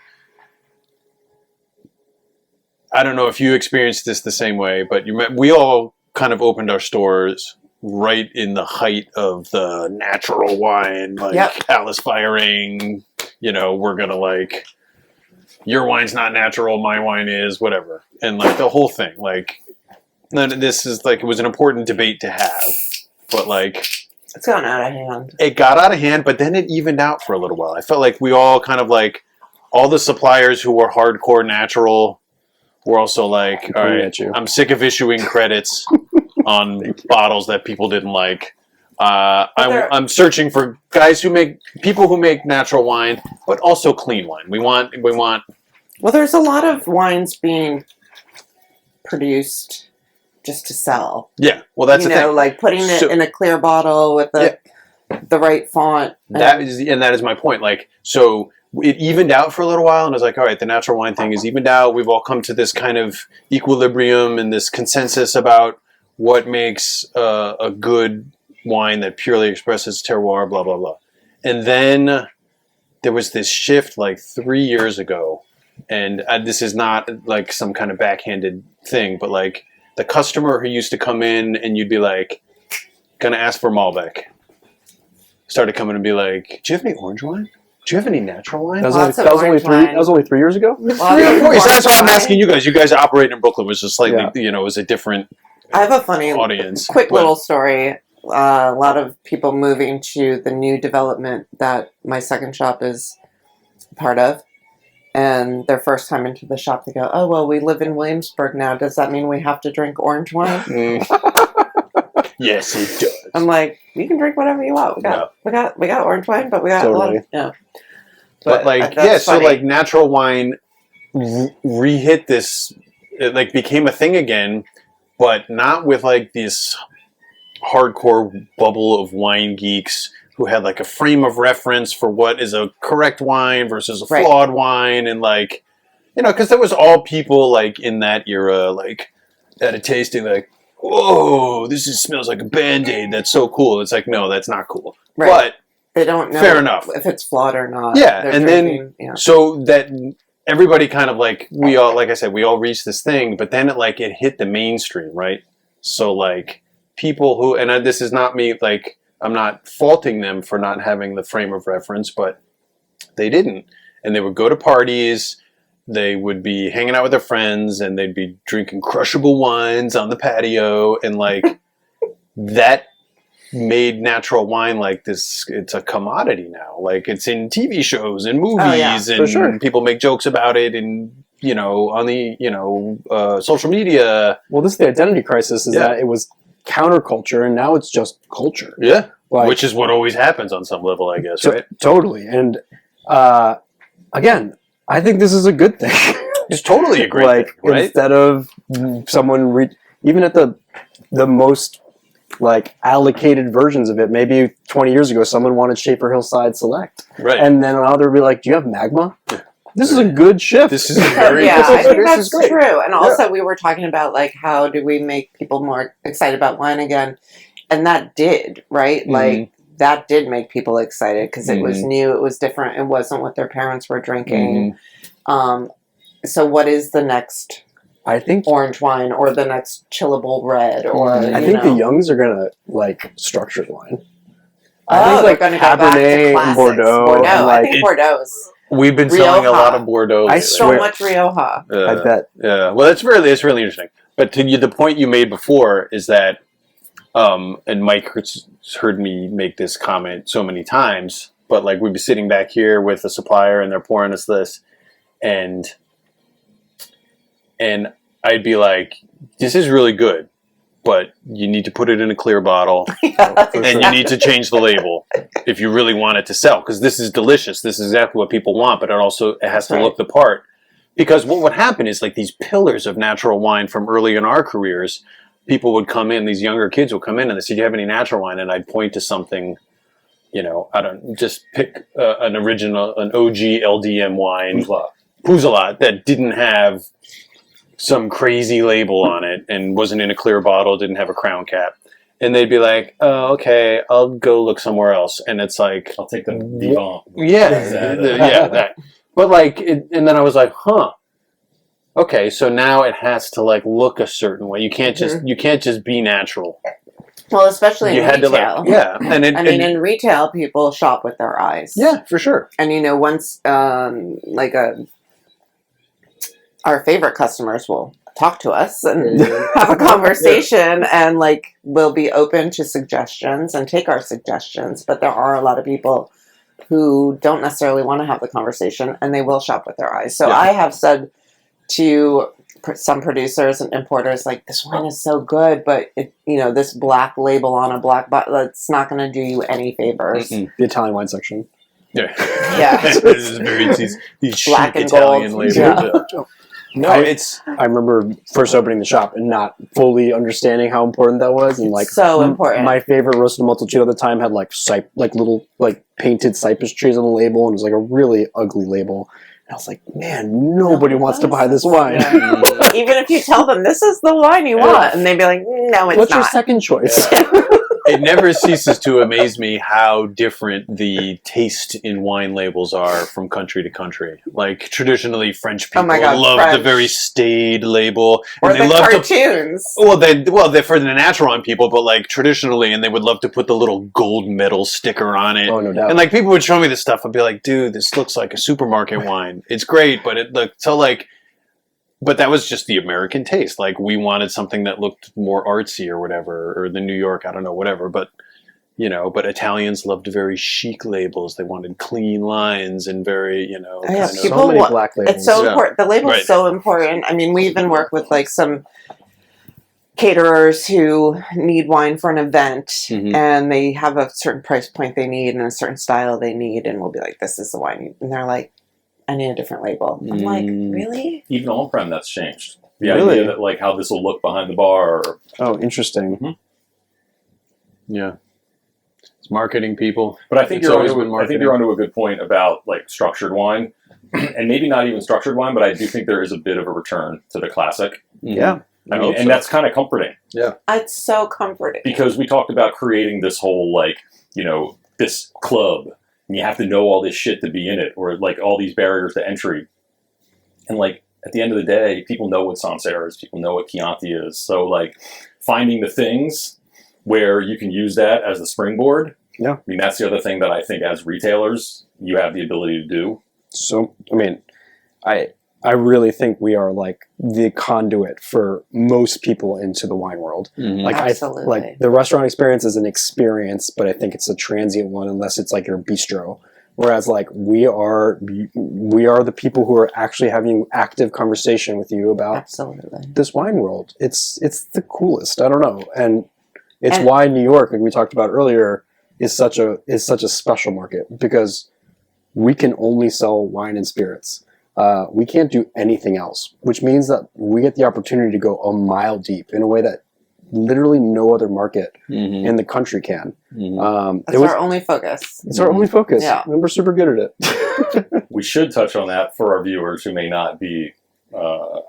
I don't know if you experienced this the same way, but we all kind of opened our stores right in the height of the natural wine, like Alice firing, we're going to like, your wine's not natural, my wine is, whatever. And like the whole thing, like, this is like, it was an important debate to have, but like,
it's gone out of hand.
It got out of hand, but then it evened out for a little while. I felt like we all kind of like, all the suppliers who were hardcore natural were also like, all right, I'm sick of issuing credits on bottles that people didn't like. I'm searching for people who make natural wine, but also clean wine. We want.
Well, there's a lot of wines being produced just to sell.
Yeah, well, that's the thing.
Like putting it in a clear bottle with the right font.
That is my point. Like, so it evened out for a little while, and I was like, all right, the natural wine thing is evened out. We've all come to this kind of equilibrium and this consensus about what makes a good wine that purely expresses terroir, blah, blah, blah. And then there was this shift like 3 years ago, and this is not like some kind of backhanded thing, but like the customer who used to come in and you'd be like, gonna ask for Malbec, started coming and be like, do you have any orange wine? Do you have any natural wine?
That was only 3 years ago?
3 or 4 years. That's why I'm asking you guys. You guys operate in Brooklyn, which is slightly, it was a different
I have a funny
audience.
Quick little story. A lot of people moving to the new development that my second shop is part of. And their first time into the shop, they go, "Oh, well, we live in Williamsburg now. Does that mean we have to drink orange wine?"
Yes, it does.
I'm like, you can drink whatever you want. We got orange wine, but we got a lot of,
But like, so like natural wine re-hit this, it like became a thing again, but not with like this hardcore bubble of wine geeks who had like a frame of reference for what is a correct wine versus a flawed wine, and like, because there was all people like in that era, like at a tasting, like, whoa, this smells like a Band-Aid. That's so cool. It's like, no, that's not cool.
Right.
But
they don't know
fair enough
if it's flawed or not.
Yeah, and then so that everybody kind of like, we all, like I said, we all reached this thing, but then it hit the mainstream, right? So like people who, and this is not me, like I'm not faulting them for not having the frame of reference, but they didn't, and they would go to parties. They would be hanging out with their friends, and they'd be drinking crushable wines on the patio, and like that made natural wine like this. It's a commodity now. Like it's in TV shows and movies, and people make jokes about it, and on the social media.
Well, this is the identity crisis. Is that it was counterculture, and now it's just culture.
Yeah, which is what always happens on some level, I guess. Right?
Totally, and again. I think this is a good thing.
It's totally a great thing, right?
Instead of someone even at the most like allocated versions of it, maybe 20 years ago, someone wanted Schaefer Hillside Select,
right?
And then another would be like, "Do you have Magma?" This is a good shift.
This is very
I think that's true. And also, we were talking about like how do we make people more excited about wine again, and that did right, like. That did make people excited because it was new, it was different, it wasn't what their parents were drinking. So what is the next orange wine or the next chillable red? Or
I think the youngs are going to like structured wine.
I think
like Cabernet and Bordeaux.
I think Bordeaux's.
We've been selling a lot of Bordeaux.
So much Rioja.
I bet.
Yeah, well, it's really interesting. But to you, the point you made before is that, and Mike heard me make this comment so many times, but like we'd be sitting back here with a supplier and they're pouring us this, and I'd be like, this is really good, but you need to put it in a clear bottle and you need to change the label if you really want it to sell, because this is delicious. This is exactly what people want, but it has to look the part. Because what would happen is like these pillars of natural wine from early in our careers, people would come in, these younger kids would come in and they say, "Do you have any natural wine?" And I'd point to something, just pick an original, an OG LDM wine, Puzzolot, that didn't have some crazy label on it and wasn't in a clear bottle, didn't have a crown cap. and they'd be like, "Oh, okay, I'll go look somewhere else," and it's like,
I'll take the Vivant.
yeah, that. But like, and then I was like, huh. Okay, so now it has to like look a certain way. You can't just be natural.
Well, especially in retail.
In
retail, people shop with their eyes.
Yeah, for sure.
And once our favorite customers will talk to us and have a conversation, and like we'll be open to suggestions and take our suggestions. But there are a lot of people who don't necessarily want to have the conversation, and they will shop with their eyes. So I have said to some producers and importers, like, this wine is so good, but this black label on a black bottle, it's not going to do you any favors.
The Italian wine section.
Yeah.
This
is very these
black
chic
and
Italian
gold.
labels. No,
I remember first opening the shop and not fully understanding how important that was, and like
so important.
My favorite roasted Montalcino at the time had like little painted cypress trees on the label, and it was like a really ugly label. And I was like, man, nobody wants to buy this wine.
Yeah. Even if you tell them this is the wine you want, and they'd be like, no, it's
What's
not.
your second choice?
It never ceases to amaze me how different the taste in wine labels are from country to country. Like traditionally, French people love the very staid label,
or
and they
the
love
cartoons.
They're for the natural wine people, but like traditionally, and they would love to put the little gold medal sticker on it.
Oh, no doubt.
And like people would show me this stuff, I'd be like, dude, this looks like a supermarket wine. It's great, but it looked so like. But that was just the American taste. Like, we wanted something that looked more artsy or whatever, or the New York, I don't know, whatever. But, but Italians loved very chic labels. They wanted clean lines and very,
so many black labels.
It's so important. The label's so important. I mean, we even work with like some caterers who need wine for an event, and they have a certain price point they need and a certain style they need, and we'll be like, this is the wine. And they're like, I need a different label. I'm like, really?
Even on-prem, that's changed. The idea that like how this will look behind the bar.
Oh, interesting.
Yeah, it's marketing, people.
But I think you're onto a good point about like structured wine, and maybe not even structured wine, but I do think there is a bit of a return to the classic.
Yeah,
I mean, and that's kind of comforting.
Yeah,
it's so comforting
because we talked about creating this whole like this club. And you have to know all this shit to be in it, or like all these barriers to entry. And like at the end of the day, people know what Sancerre is, people know what Chianti is. So like finding the things where you can use that as the springboard.
Yeah.
I mean, that's the other thing that I think as retailers, you have the ability to do.
So, I mean, I really think we are like the conduit for most people into the wine world. Like
Absolutely.
Like the restaurant experience is an experience, but I think it's a transient one unless it's like your bistro. Whereas like we are the people who are actually having active conversation with you about this wine world. It's the coolest. I don't know, and it's why New York, like we talked about earlier, is such a special market because we can only sell wine and spirits. We can't do anything else, which means that we get the opportunity to go a mile deep in a way that literally no other market in the country can.
That's our only focus.
It's our only focus.
Yeah.
And we're super good at it.
We should touch on that for our viewers who may not be aware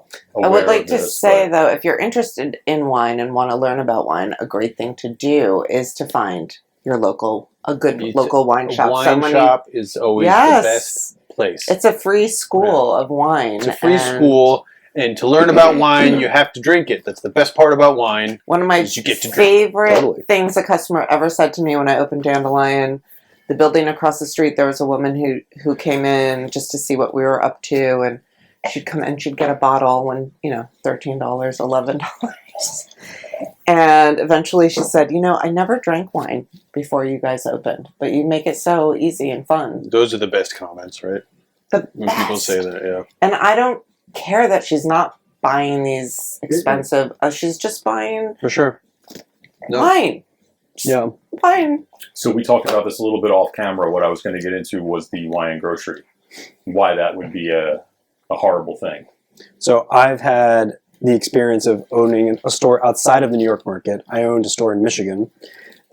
I would like
of
to
this,
say, though, if you're interested in wine and want to learn about wine, a great thing to do is to find your local wine shop.
Wine shop is always the best place.
It's a free school of wine.
It's a free school, and to learn about wine, you have to drink it. That's the best part about wine.
One of my favorite things a customer ever said to me when I opened Dandelion, the building across the street, there was a woman who came in just to see what we were up to, and she'd come in, she'd get a bottle when, $13, $11. And eventually she said, I never drank wine before you guys opened, but you make it so easy and fun.
Those are the best comments, right?
When
people say that, yeah.
And I don't care that she's not buying these expensive, she's just buying
for sure
wine.
Yeah.
Wine.
So we talked about this a little bit off camera. What I was going to get into was the wine and grocery. Why that would be a horrible thing.
So I've had the experience of owning a store outside of the New York market. I owned a store in Michigan,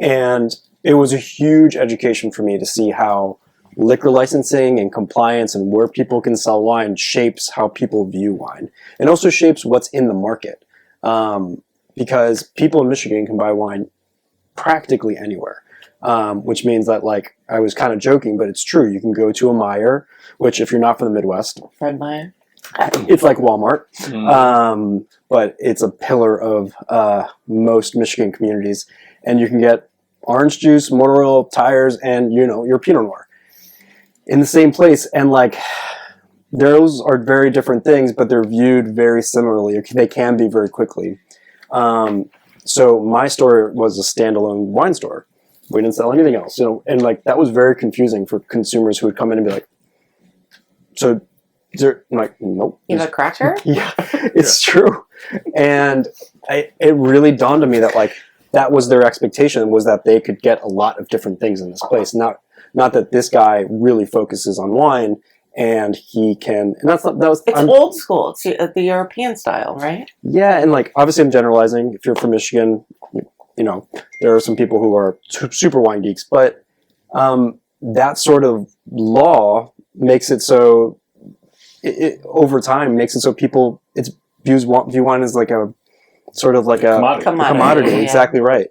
and it was a huge education for me to see how liquor licensing and compliance and where people can sell wine shapes how people view wine, and also shapes what's in the market. Because people in Michigan can buy wine practically anywhere. Which means that, like, I was kind of joking, but it's true. You can go to a Meijer, which if you're not from the Midwest,
Fred Meyer.
it's like Walmart, but it's a pillar of most Michigan communities. And you can get orange juice, motor oil, tires, and, you know, your Pinot Noir in the same place. And, like, those are very different things, but they're viewed very similarly. They can be very quickly. So my store was a standalone wine store. We didn't sell anything else, you know, and, like, that was very confusing for consumers who would come in and be like, so I'm like, nope.
You have a cracker?
Yeah, it's true. And it really dawned on me that, like, that was their expectation, was that they could get a lot of different things in this place. Not that this guy really focuses on wine, and he can. And that's not, that was.
It's old school. It's the European style, right?
Yeah, and, like, obviously I'm generalizing. If you're from Michigan, you know, there are some people who are super wine geeks, but that sort of law makes it so. It over time makes it so people view wine as like a sort of like a commodity.
Yeah.
Exactly right.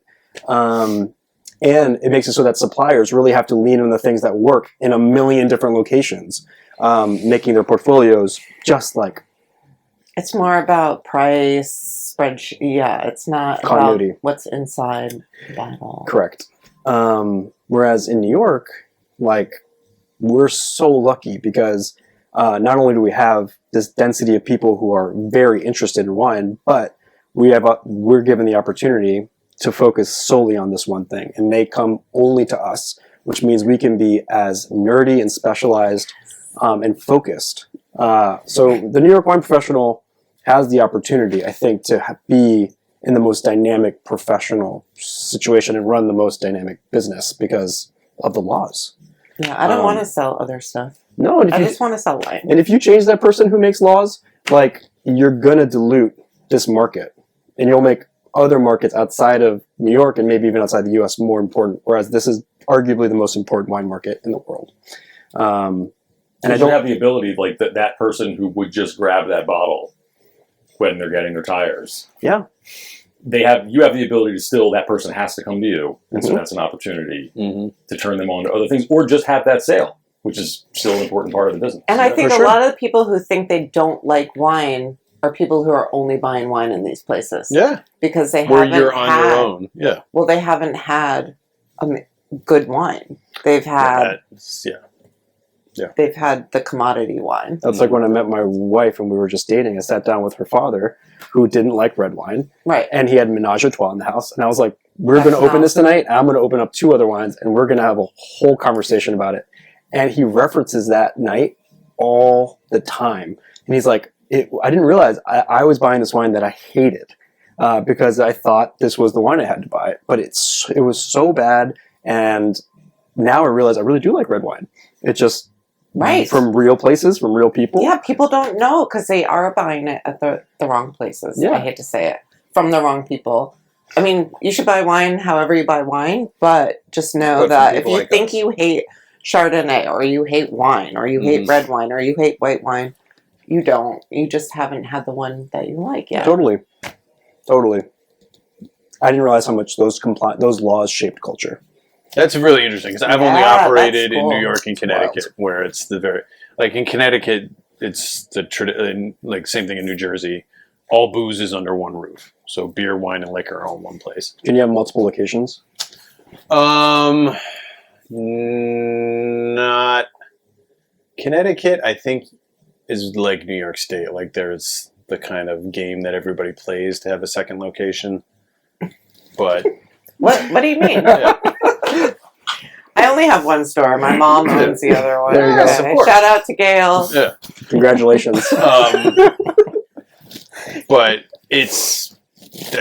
And it makes it so that suppliers really have to lean on the things that work in a million different locations, making their portfolios just like.
It's more about price, spreadsheet. Yeah, it's not
Continuity.
about what's inside the bottle.
Correct. Whereas in New York, like, we're so lucky because not only do we have this density of people who are very interested in wine, but we're given the opportunity to focus solely on this one thing, and they come only to us, which means we can be as nerdy and specialized and focused. So the New York Wine Professional has the opportunity, I think, to be in the most dynamic professional situation and run the most dynamic business because of the laws.
Yeah, I don't want to sell other stuff.
No, and
I just want to sell wine.
and if you change that person who makes laws, like, you're gonna dilute this market, and you'll make other markets outside of New York and maybe even outside the U.S. more important. Whereas this is arguably the most important wine market in the world. And I don't
have the ability, like, that person who would just grab that bottle when they're getting their tires.
Yeah,
You have the ability to still, that person has to come to you, and so
Mhm.
that's an opportunity to turn them on to other things, or just have that sale, which is still an important part of the business.
And I think
for
a
sure.
lot of the people who think they don't like wine are people who are only buying wine in these places.
Yeah.
Because they
Where
haven't
you're on
had,
your own. Yeah.
Well, they haven't had good wine. They've had they've had the commodity wine.
that's like when I met my wife and we were just dating. I sat down with her father, who didn't like red wine,
Right.
and he had Menage a Trois in the house. And I was like, we're going to open this tonight. I'm going to open up 2 other wines, and we're going to have a whole conversation about it. And he references that night all the time. And he's like, I didn't realize I was buying this wine that I hated because I thought this was the wine I had to buy. But it was so bad. And now I realize I really do like red wine. It just,
Right.
from real places, from real people.
Yeah, people don't know because they are buying it at the wrong places.
Yeah.
I hate to say it. From the wrong people. I mean, you should buy wine however you buy wine, but just know
But
that
from
if
people
you
like
think
us.
you hate Chardonnay or you hate wine or you hate red wine or you hate white wine, you don't. You just haven't had the one that you like yet.
Totally. I didn't realize how much those laws shaped culture.
That's really interesting because I've only
Yeah,
operated
that's
in New
cool.
York and Connecticut, where it's the very, like, in Connecticut, it's like same thing in New Jersey. All booze is under one roof, so beer, wine, and liquor are all in one place.
Can you have multiple locations?
Not Connecticut. I think is like New York State. Like, there's the kind of game that everybody plays to have a second location, but
What do you mean?
yeah.
I only have one store. My mom owns the other one.
There you go.
Okay.
Support.
Shout out to Gail.
Yeah.
Congratulations.
But it's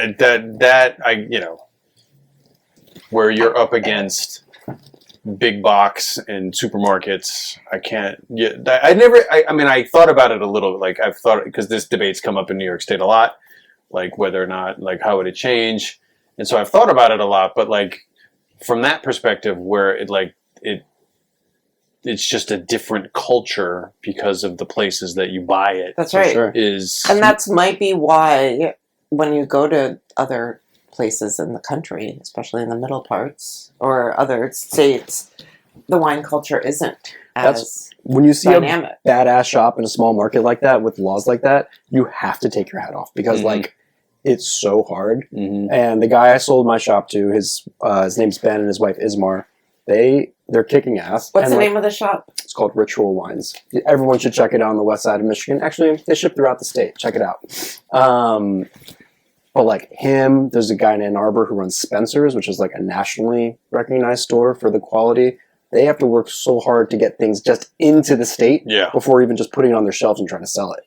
that I where you're up against big box and supermarkets. I can't. Yeah, I mean, I thought about it a little bit. Like, I've thought, because this debate's come up in New York State a lot, like whether or not, like, how would it change? And so I've thought about it a lot. But, like, from that perspective, where it's just a different culture because of the places that you buy it.
That's right.
Sure.
Is
And that's might be why when you go to other places in the country, especially in the middle parts or other states, the wine culture isn't as
when you see
dynamic.
a badass shop in a small market like that with laws like that, you have to take your hat off because like it's so hard. And the guy I sold my shop to, his name's Ben and his wife Ismar. They're kicking ass.
What's the name of the shop?
It's called Ritual Wines. Everyone should check it out on the west side of Michigan. Actually, they ship throughout the state. Check it out. But like him, there's a guy in Ann Arbor who runs Spencer's, which is like a nationally recognized store for the quality. They have to work so hard to get things just into the state before even just putting it on their shelves and trying to sell it.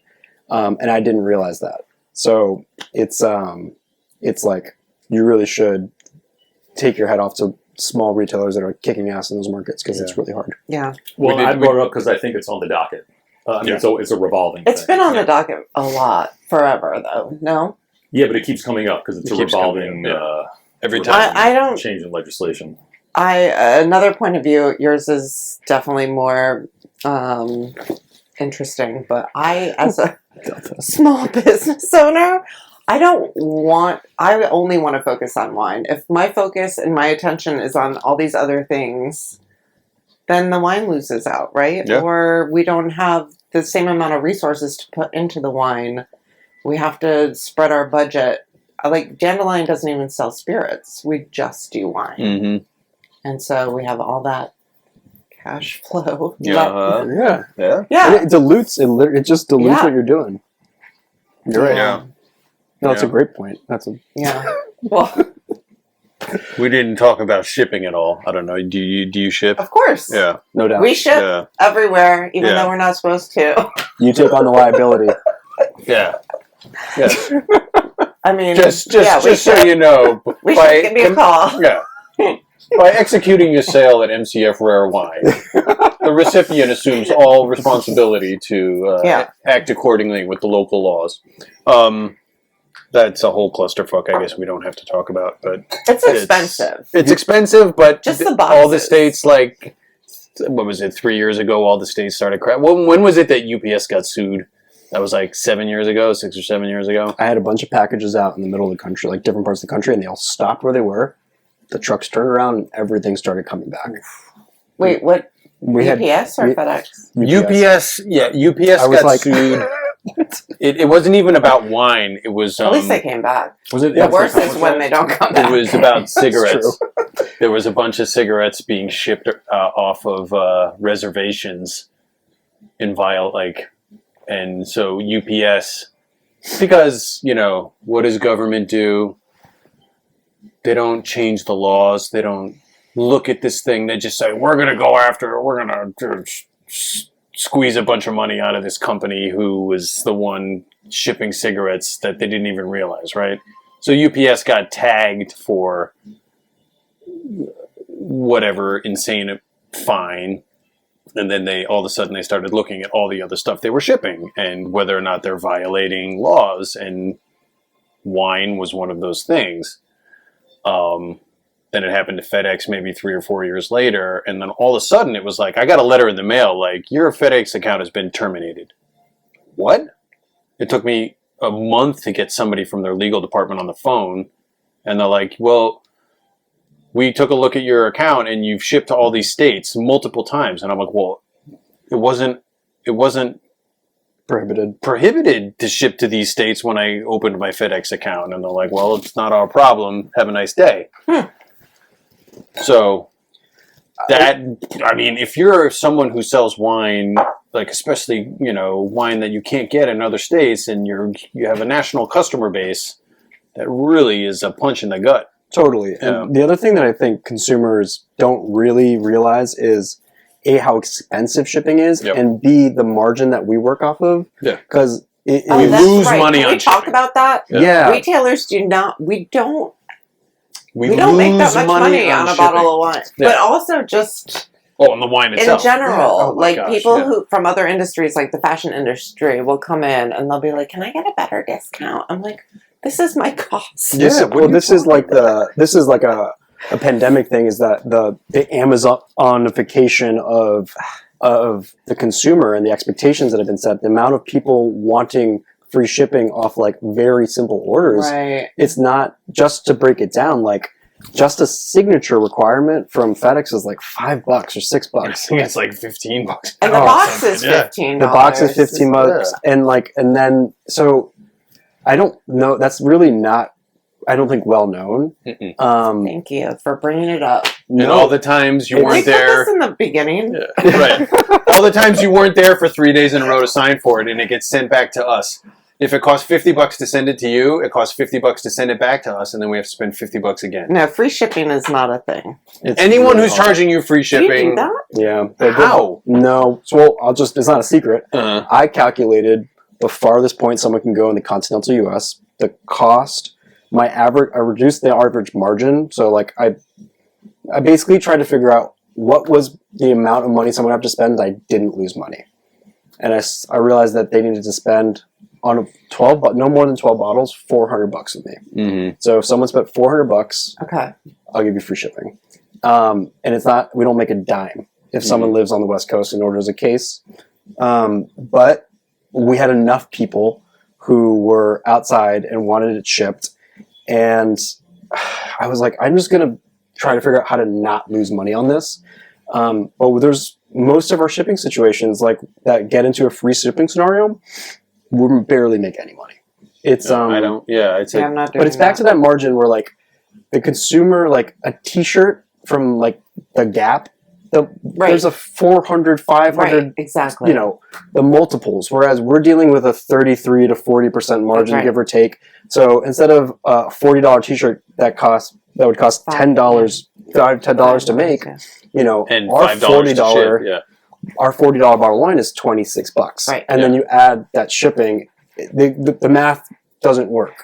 And I didn't realize that. So it's like you really should take your head off to small retailers that are kicking ass in those markets because it's really hard.
Yeah.
Well, I brought it up because I think it's on the docket. I mean, so it's a revolving
It's
thing.
been on the docket a lot forever, though. No?
Yeah, but it keeps coming up because it's a revolving
every time.
I don't...
change in legislation.
Another point of view, yours is definitely more interesting, but I, as a small business owner, I only want to focus on wine. If my focus and my attention is on all these other things, then the wine loses out, right?
Yeah.
Or we don't have the same amount of resources to put into the wine. We have to spread our budget. Like, Dandelion doesn't even sell spirits. We just do wine. And so we have all that cash flow.
Yeah.
Yeah.
It dilutes. It just dilutes what you're doing. You're right.
Yeah.
No, that's a great point.
Yeah. Well,
we didn't talk about shipping at all. I don't know. Do you ship?
of course.
Yeah.
No doubt.
We ship everywhere, even though we're not supposed to.
You take on the liability.
Yeah. Yes.
I mean,
just so you know,
we should give me a call.
Yeah. By executing a sale at MCF Rare Wine, the recipient assumes all responsibility to act accordingly with the local laws. That's a whole clusterfuck. I guess we don't have to talk about, but
it's expensive.
It's expensive, but
just the boxes.
All the states, like, what was it? 3 years ago, all the states started crap. When was it that UPS got sued? That was like 7 years ago, 6 or 7 years ago.
I had a bunch of packages out in the middle of the country, like different parts of the country, and they all stopped where they were. The trucks turned around and everything started coming back.
Wait, what?
We
UPS or FedEx?
UPS got sued. It wasn't even about wine. It was
at least they came back.
Was it
the worst is when they don't come back.
It was about cigarettes. There was a bunch of cigarettes being shipped off of reservations in and so UPS, because what does government do? They don't change the laws. They don't look at this thing. They just say, we're going to go after it. We're going to squeeze a bunch of money out of this company who was the one shipping cigarettes that they didn't even realize, right? So UPS got tagged for whatever insane fine. And then all of a sudden they started looking at all the other stuff they were shipping and whether or not they're violating laws. And wine was one of those things. Then it happened to FedEx maybe 3 or 4 years later. And then all of a sudden it was like, I got a letter in the mail, like, your FedEx account has been terminated. What? It took me a month to get somebody from their legal department on the phone. And they're like, well, we took a look at your account and you've shipped to all these states multiple times. And I'm like, well, it wasn't prohibited to ship to these states when I opened my FedEx account. And they're like, well, it's not our problem. Have a nice day. So if you're someone who sells wine, like especially, wine that you can't get in other states and you have a national customer base, that really is a punch in the gut.
Totally. And the other thing that I think consumers don't really realize is A, how expensive shipping is, and B, the margin that we work off of. Yeah. Because
we lose money
Can
on
we talk about that?
Yeah.
Retailers we don't
We
don't make that much
money
money on a
shipping.
bottle of wine.
Yeah.
But also just
on the wine itself.
in general,
Yeah. Oh my gosh,
people who from other industries, like the fashion industry, will come in and they'll be like, "Can I get a better discount?" I'm like, "This is my cost."
Yeah, well, this is like a pandemic thing. Is that the Amazonification of the consumer and the expectations that have been set? The amount of people wanting free shipping off like very simple orders.
Right.
It's not just to break it down, like just a signature requirement from FedEx is like $5 or $6.
I think it's like $15.
And the box is $15.
The box is $15, and then so I don't know. That's really not. I don't think well known.
Thank you for bringing it up.
And all the times you weren't
They said
there.
this in the beginning.
Yeah, right. All the times you weren't there for 3 days in a row to sign for it, and it gets sent back to us. If it costs $50 to send it to you, it costs $50 to send it back to us, and then we have to spend $50 again.
No, free shipping is not a thing.
Anyone who's charging you free
Do you
shipping,
do that?
Yeah.
how?
No. So well, I'll just. It's not a secret.
Uh-huh.
I calculated the farthest point someone can go in the continental U.S. The cost. I reduced the average margin. So like I basically tried to figure out what was the amount of money someone would have to spend that I didn't lose money. And I realized that they needed to spend on no more than 12 bottles, $400 with me.
Mm-hmm.
So if someone spent $400,
Okay.
I'll give you free shipping. And it's not, we don't make a dime if someone lives on the West Coast and orders a case. But we had enough people who were outside and wanted it shipped. And I was like, I'm just going to try to figure out how to not lose money on this. But there's most of our shipping situations like that get into a free shipping scenario, we barely make any money. It's
I don't. Yeah, it's
Yeah,
like,
I'm not doing
but it's back to that margin where like the consumer, like a T-shirt from like the Gap, there's a 400, 500,
Right, exactly.
you know, the multiples. Whereas we're dealing with a 33 to 40% margin,
right.
give or take. So instead of a $40 T-shirt that would cost $10 to make,
Yeah.
you know,
and
our
$5 to ship. Yeah.
our $40 bottle of wine is $26.
Right.
And then you add that shipping, the math doesn't work.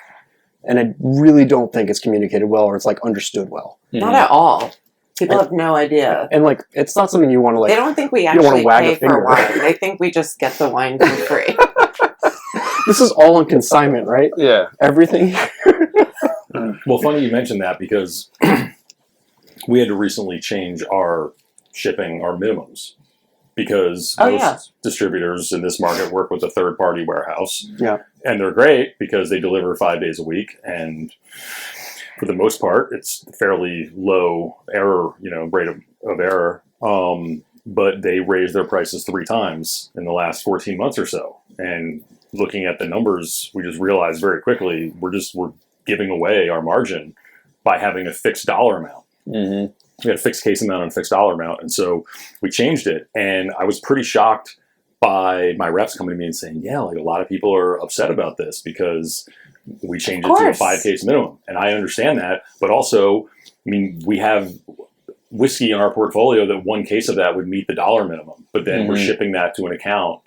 And I really don't think it's communicated well or it's like understood well.
Not at all. People have no idea.
And like, it's not something you want to like.
They don't think we
don't wanna
actually
wag a
pay for
finger.
wine. They think we just get the wine for free.
This is all on consignment, right?
Yeah.
Everything.
Well, funny you mentioned that because we had to recently change our shipping, our minimums, because most distributors in this market work with a third-party warehouse.
Yeah.
And they're great because they deliver 5 days a week, and for the most part, it's fairly low error, rate of error. But they raised their prices 3 times in the last 14 months or so. And looking at the numbers, we just realized very quickly we're giving away our margin by having a fixed dollar amount.
Mm-hmm.
We had a fixed case amount and a fixed dollar amount. And so we changed it. And I was pretty shocked by my reps coming to me and saying, yeah, like a lot of people are upset about this because we changed it to a 5-case minimum. And I understand that. But also, I mean, we have whiskey in our portfolio that 1 case of that would meet the dollar minimum. But then we're shipping that to an account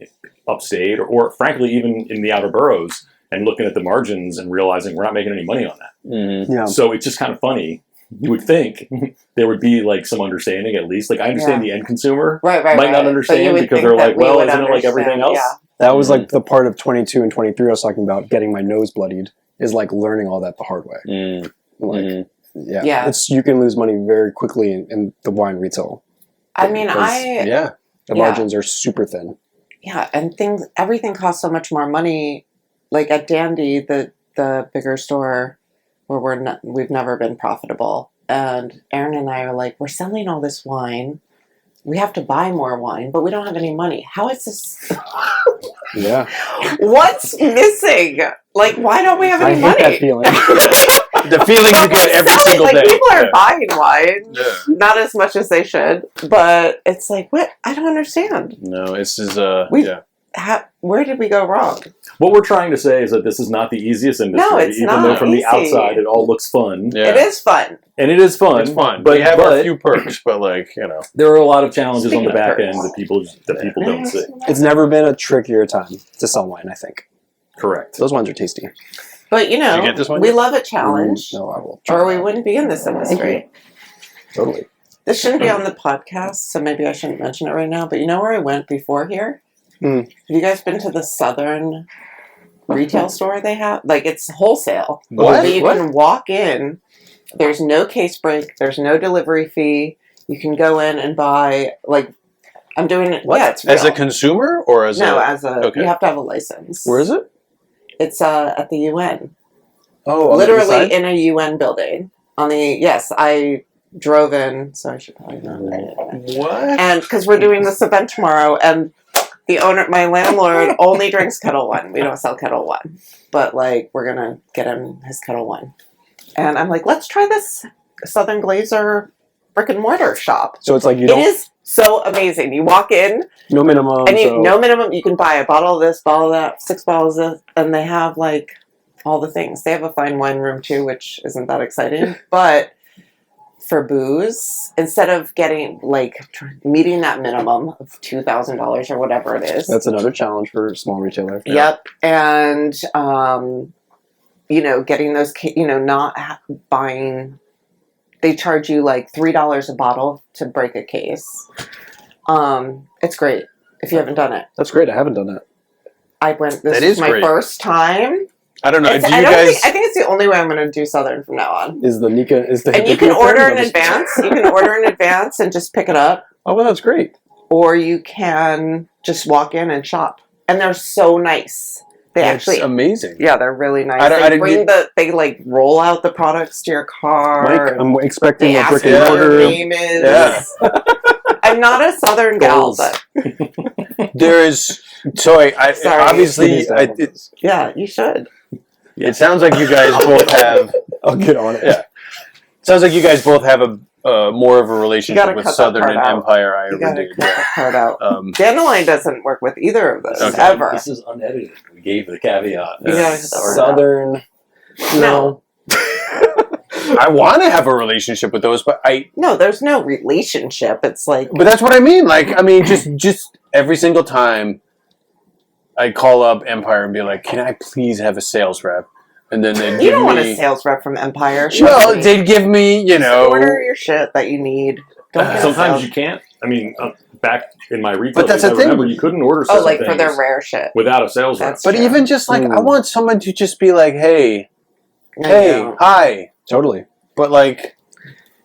upstate or frankly, even in the outer boroughs and looking at the margins and realizing we're not making any money on that.
Mm-hmm.
Yeah.
So it's just kind of funny. You would think there would be like some understanding at least. Like I understand the end consumer
might
not understand because they're like, well, isn't it like everything else?
Yeah.
That was like the part of 22 and 23 I was talking about, getting my nose bloodied, is like learning all that the hard way.
Mm.
Like,
Yeah.
you can lose money very quickly in the wine retail.
I mean,
The margins are super thin.
Yeah, and everything costs so much more money. Like at Dandy, the bigger store where we've never been profitable. And Aaron and I are like, we're selling all this wine. We have to buy more wine, but we don't have any money. How is this?
Yeah.
What's missing? Like, why don't we have any
I hate
money?
that feeling.
The feeling you get every single day.
People are buying wine,
Yeah.
not as much as they should, but it's like, what? I don't understand.
No, this is
Where did we go wrong?
What we're trying to say is that this is not the easiest industry.
No, it's
even
not
though from
easy.
the outside it all looks fun.
Yeah.
It is fun.
And it is fun.
It's fun.
But
we have a few perks, but
there are a lot of challenges
Speaking
on the
of
back
perks.
end that people don't see.
It's never been a trickier time to sell wine, I think.
Correct.
Those wines are tasty.
But
Did you get this one
we
yet?
love a challenge,
No, I will.
or we wouldn't be in this industry.
Totally.
This shouldn't be on the podcast, so maybe I shouldn't mention it right now. But you know where I went before here?
Mm.
Have you guys been to the Southern retail store they have? Like, it's wholesale.
What?
But you
What?
can walk in. There's no case break. There's no delivery fee. You can go in and buy, like, I'm doing it.
What?
Yeah, it's real.
As a consumer or as
No,
a...
as a,
Okay.
you have to have a license.
Where is it?
It's at the UN.
Oh,
literally in a UN building. I drove in, so I should probably not.
What?
And because we're doing this event tomorrow, and the owner, my landlord, only drinks Kettle One. We don't sell Kettle One, but like we're gonna get him his Kettle One. And I'm like, let's try this Southern Glazer brick and mortar shop.
So it's like
It is so amazing. You walk in,
no minimum,
and no minimum. You can buy a bottle of this, bottle of that, 6 bottles of this, and they have like all the things. They have a fine wine room too, which isn't that exciting. But for booze, instead of getting meeting that minimum of $2,000 or whatever it is,
that's another challenge for a small retailer.
Yep, and getting those, not buying. They charge you like $3 a bottle to break a case. It's great if you haven't done it.
That's great. I haven't done that.
I went. This is my first time.
I don't know.
I think it's the only way I'm going to do Southern from now on.
Is the Nika? Is the
and you can order in advance. You can order in advance and just pick it up.
Oh well, that's great.
Or you can just walk in and shop. And they're so nice.
That's amazing.
Yeah, they're really nice. They roll out the products to your car.
Mike, I'm expecting a brick and
What
mortar.
your name is.
Yeah.
I'm not a Southern gal, but
there is. Sorry, obviously.
Yeah, you should.
It sounds like you guys both have.
I'll get on it.
Yeah. Sounds like you guys both have a more of a relationship with Southern and Empire. I
gotta
do.
cut that part out. Dandelion doesn't work with either of those ever.
This is unedited. We gave the caveat.
Southern.
No.
I want to have a relationship with those, but
No, there's no relationship. It's like.
But that's what I mean. Just every single time I call up Empire and be like, "Can I please have a sales rep?" And then they'd give me.
You don't want a sales rep from Empire.
Well, they'd give me,
order your shit that you need.
Sometimes you can't. I mean, back in my retail,
but that's the thing.
Remember, you couldn't order.
Oh, like for their rare shit
without a sales rep.
But even just I want someone to just be like, "Hey, hi."
Totally.
But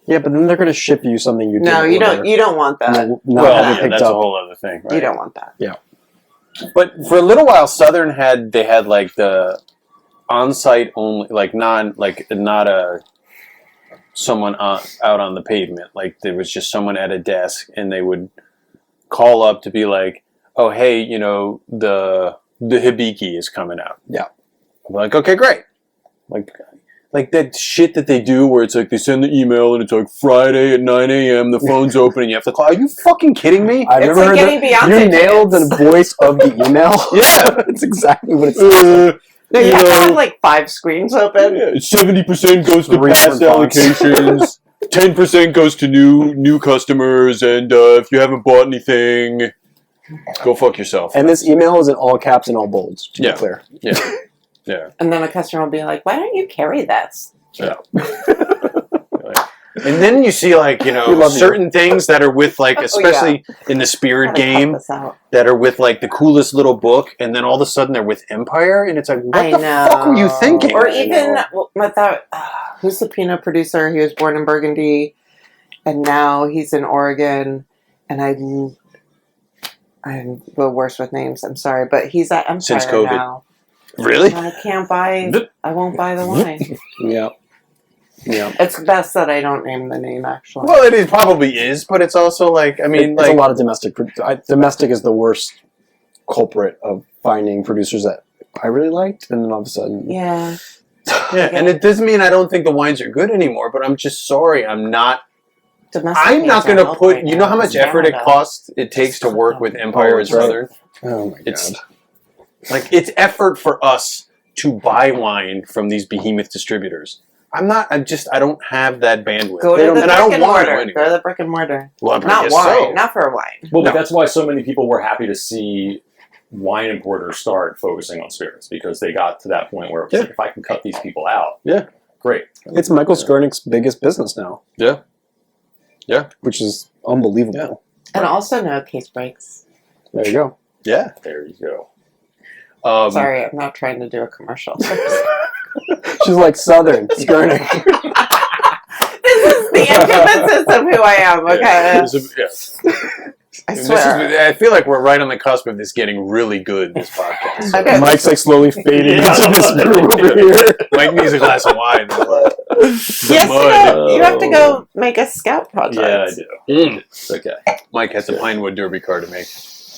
yeah, but then they're going to ship you something you
No, you don't. You don't want that.
That's a whole other thing. Right?
You don't want that.
Yeah.
But for a little while, Southern had the on-site only, not a someone out on the pavement. Like there was just someone at a desk, and they would call up to be like, "Oh, hey, the Hibiki is coming out."
Yeah.
I'm like, okay, great. Like that shit that they do where it's like they send the email and it's like Friday at 9 a.m. the phone's open and you have to call. Are you fucking kidding me?
I've never heard that. You nailed the voice of the email.
Yeah.
That's exactly what it says.
No, you have to have like 5 screens open.
70% goes to past allocations. 10% goes to new customers, and if you haven't bought anything, go fuck yourself.
And this email is in all caps and all bolds, to be clear.
Yeah. Yeah.
And then a customer will be like, "Why don't you carry this?"
Yeah. And then you see certain things that are with especially in the Spirit game that are with the coolest little book, and then all of a sudden they're with Empire, and it's like, what the fuck were you thinking?
Or even who's the peanut producer? He was born in Burgundy, and now he's in Oregon, and I'm the worst with names. I'm sorry, but he's at Empire
since COVID
now.
Really?
I can't buy. I won't buy the wine.
Yeah. Yeah.
It's best that I don't name the name, actually.
Well, it probably is, but it's also it's
a lot of domestic. Domestic is the worst culprit of finding producers that I really liked, and then all of a sudden,
yeah.
And it doesn't mean I don't think the wines are good anymore, but I'm just sorry, I'm not. I'm not going to put. You know how much effort it takes to work with Empire and Southern.
Oh my god.
It's effort for us to buy wine from these behemoth distributors. I don't have that bandwidth.
Go to the
and I don't want to anyway.
Go to the brick and mortar.
Well,
not wine. Not for wine.
Well, but that's why so many people were happy to see wine importers start focusing on spirits, because they got to that point where it was like, if I can cut these people out, great.
It's Michael Skurnick's biggest business now.
Yeah. Yeah.
Which is unbelievable.
Yeah. And also no case breaks.
There you go.
Yeah.
There you go.
Sorry, I'm not trying to do a commercial.
She's like Southern Skurnick.
This is the antithesis of who I am. Okay.
Yeah.
I swear.
I feel like we're right on the cusp of this getting really good, this podcast.
Okay.
Mike's like slowly fading into this room over here.
Mike needs a glass of wine.
Yes,
mud.
you have to go make a scout project.
Yeah, I do. It's okay.
Mike has a Pinewood Derby car to make.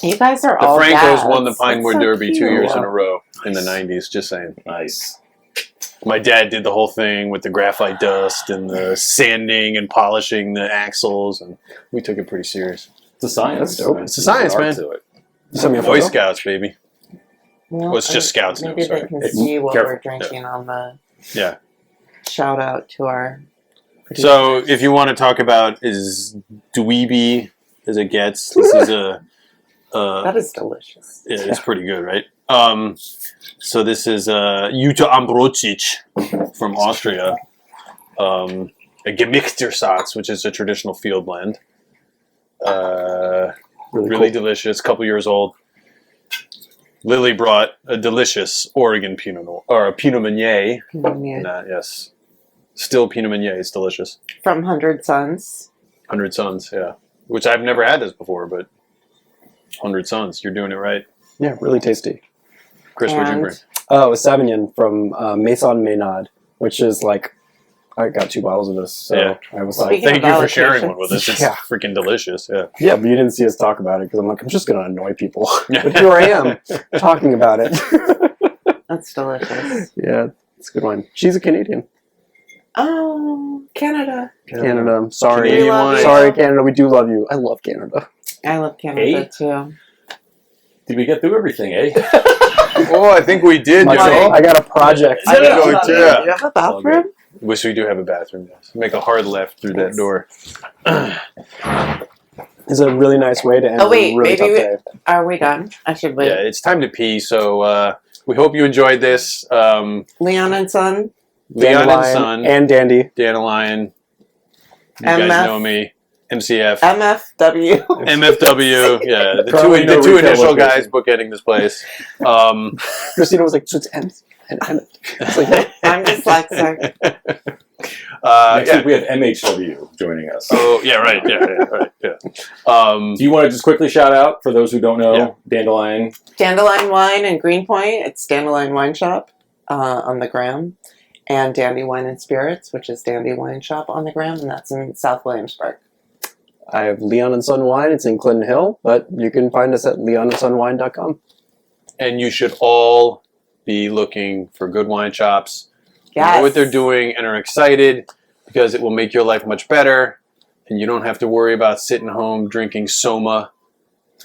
You guys are
The
all
Francos
dads.
won the Pinewood
That's so
Derby 2
cute.
years in a row in the 90s, just saying.
Nice.
My dad did the whole thing with the graphite dust and the sanding and polishing the axles, and we took it pretty serious.
It's a science.
That's dope.
It's a science,
There's an
man.
art to it.
You sent me a
Boy
photo?
Scouts, baby.
Well,
it's just scouts now,
Maybe
sorry.
they can
It's
see what
careful.
we're drinking on the
Yeah.
shout out to our.
So, if you want to talk about as dweeby as it gets, this is a.
That is delicious.
It's pretty good, right? So this is Jutta Ambrozic from Austria. A Gemixtersatz, which is a traditional field blend. Really
cool.
delicious, couple years old. Lily brought a delicious Oregon Pinot Noir, or a Pinot Meunier.
Yeah.
Yes. Still Pinot Meunier, it's delicious.
From 100 Suns.
100 Suns, yeah. Which I've never had this before, but 100 Suns, you're doing it right.
Yeah, really tasty.
Chris, what'd you
And-
bring?
Oh, it was Sauvignon from Maison Maynard, which is like, I got 2 bottles of this, so
Yeah.
I was
Speaking
like,
Thank you
of
for sharing
allocations.
one with us. It's
Yeah.
freaking delicious, yeah.
yeah, but you didn't see us talk about it because I'm like, I'm just going to annoy people. But here I am talking about it.
That's delicious.
Yeah, it's a good one. She's a Canadian.
Oh, Canada.
Canada, I'm sorry.
Canadian
love
wine.
you.
Sorry, Canada, we do love you. I love Canada.
I love Canada
Hey.
too.
Did we get through everything, eh?
Oh, I think we did,
Mike,
Joe.
I got a project.
I know,
Do
yeah.
you have a bathroom?
Wish we do have a bathroom. Yes. Make a hard left through that door.
It's a really nice way to end
Oh, wait,
a really
maybe
tough day.
Are we done? I should wait.
Yeah, it's time to pee. So we hope you enjoyed this.
Leon and Son.
Leon and
Dandelion
Son,
and Dandy.
Dandelion. You
MF.
guys know me. MCF.
MFW.
MFW. Yeah, the
Currently no
two
retail
initial
location.
guys bookending this place.
Christina was like, so it's M. And it's like,
I'm dyslexic.
Next
Yeah.
week we have MHW joining us.
Oh, yeah, right. Yeah, right. Yeah.
Do you want to just quickly shout out, for those who don't know,
Yeah.
Dandelion?
Dandelion Wine in Greenpoint. It's Dandelion Wine Shop on the gram. And Dandy Wine and Spirits, which is Dandy Wine Shop on the gram. And that's in South Williamsburg.
I have Leon and Son Wine. It's in Clinton Hill, but you can find us at leonandsonwine.com.
And you should all be looking for good wine shops.
Yes.
Know what they're doing and are excited because it will make your life much better. And you don't have to worry about sitting home drinking Soma.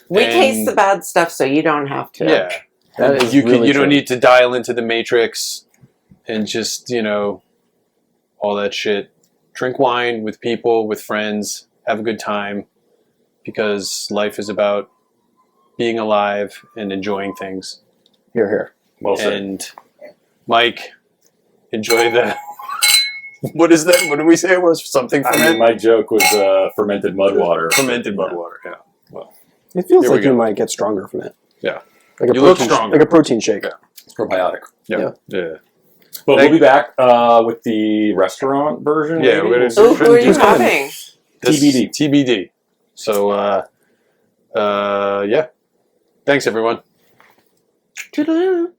We
And-
taste the bad stuff, so you don't have to.
Yeah.
That is
You
really
don't
true.
need to dial into the matrix and just, all that shit. Drink wine with people, with friends, have a good time because life is about being alive and enjoying things.
You're here.
Well said.
And Mike, enjoy the. What is that? What did we say it was? Something
I mean,
fermented?
my joke was fermented mud water.
Fermented mud water, yeah.
It feels
Here we
like you
go.
might get stronger from it.
Yeah.
Like a
You look
protein,
stronger.
like a protein shake.
Yeah.
It's probiotic.
Yeah.
But
Thank-
we'll be back with the restaurant version.
Yeah,
maybe?
we're gonna
We'll see.
Ooh, who are you
Who's coming?
having?
TBD.
TBD. So, yeah. Thanks, everyone.
Toodaloo.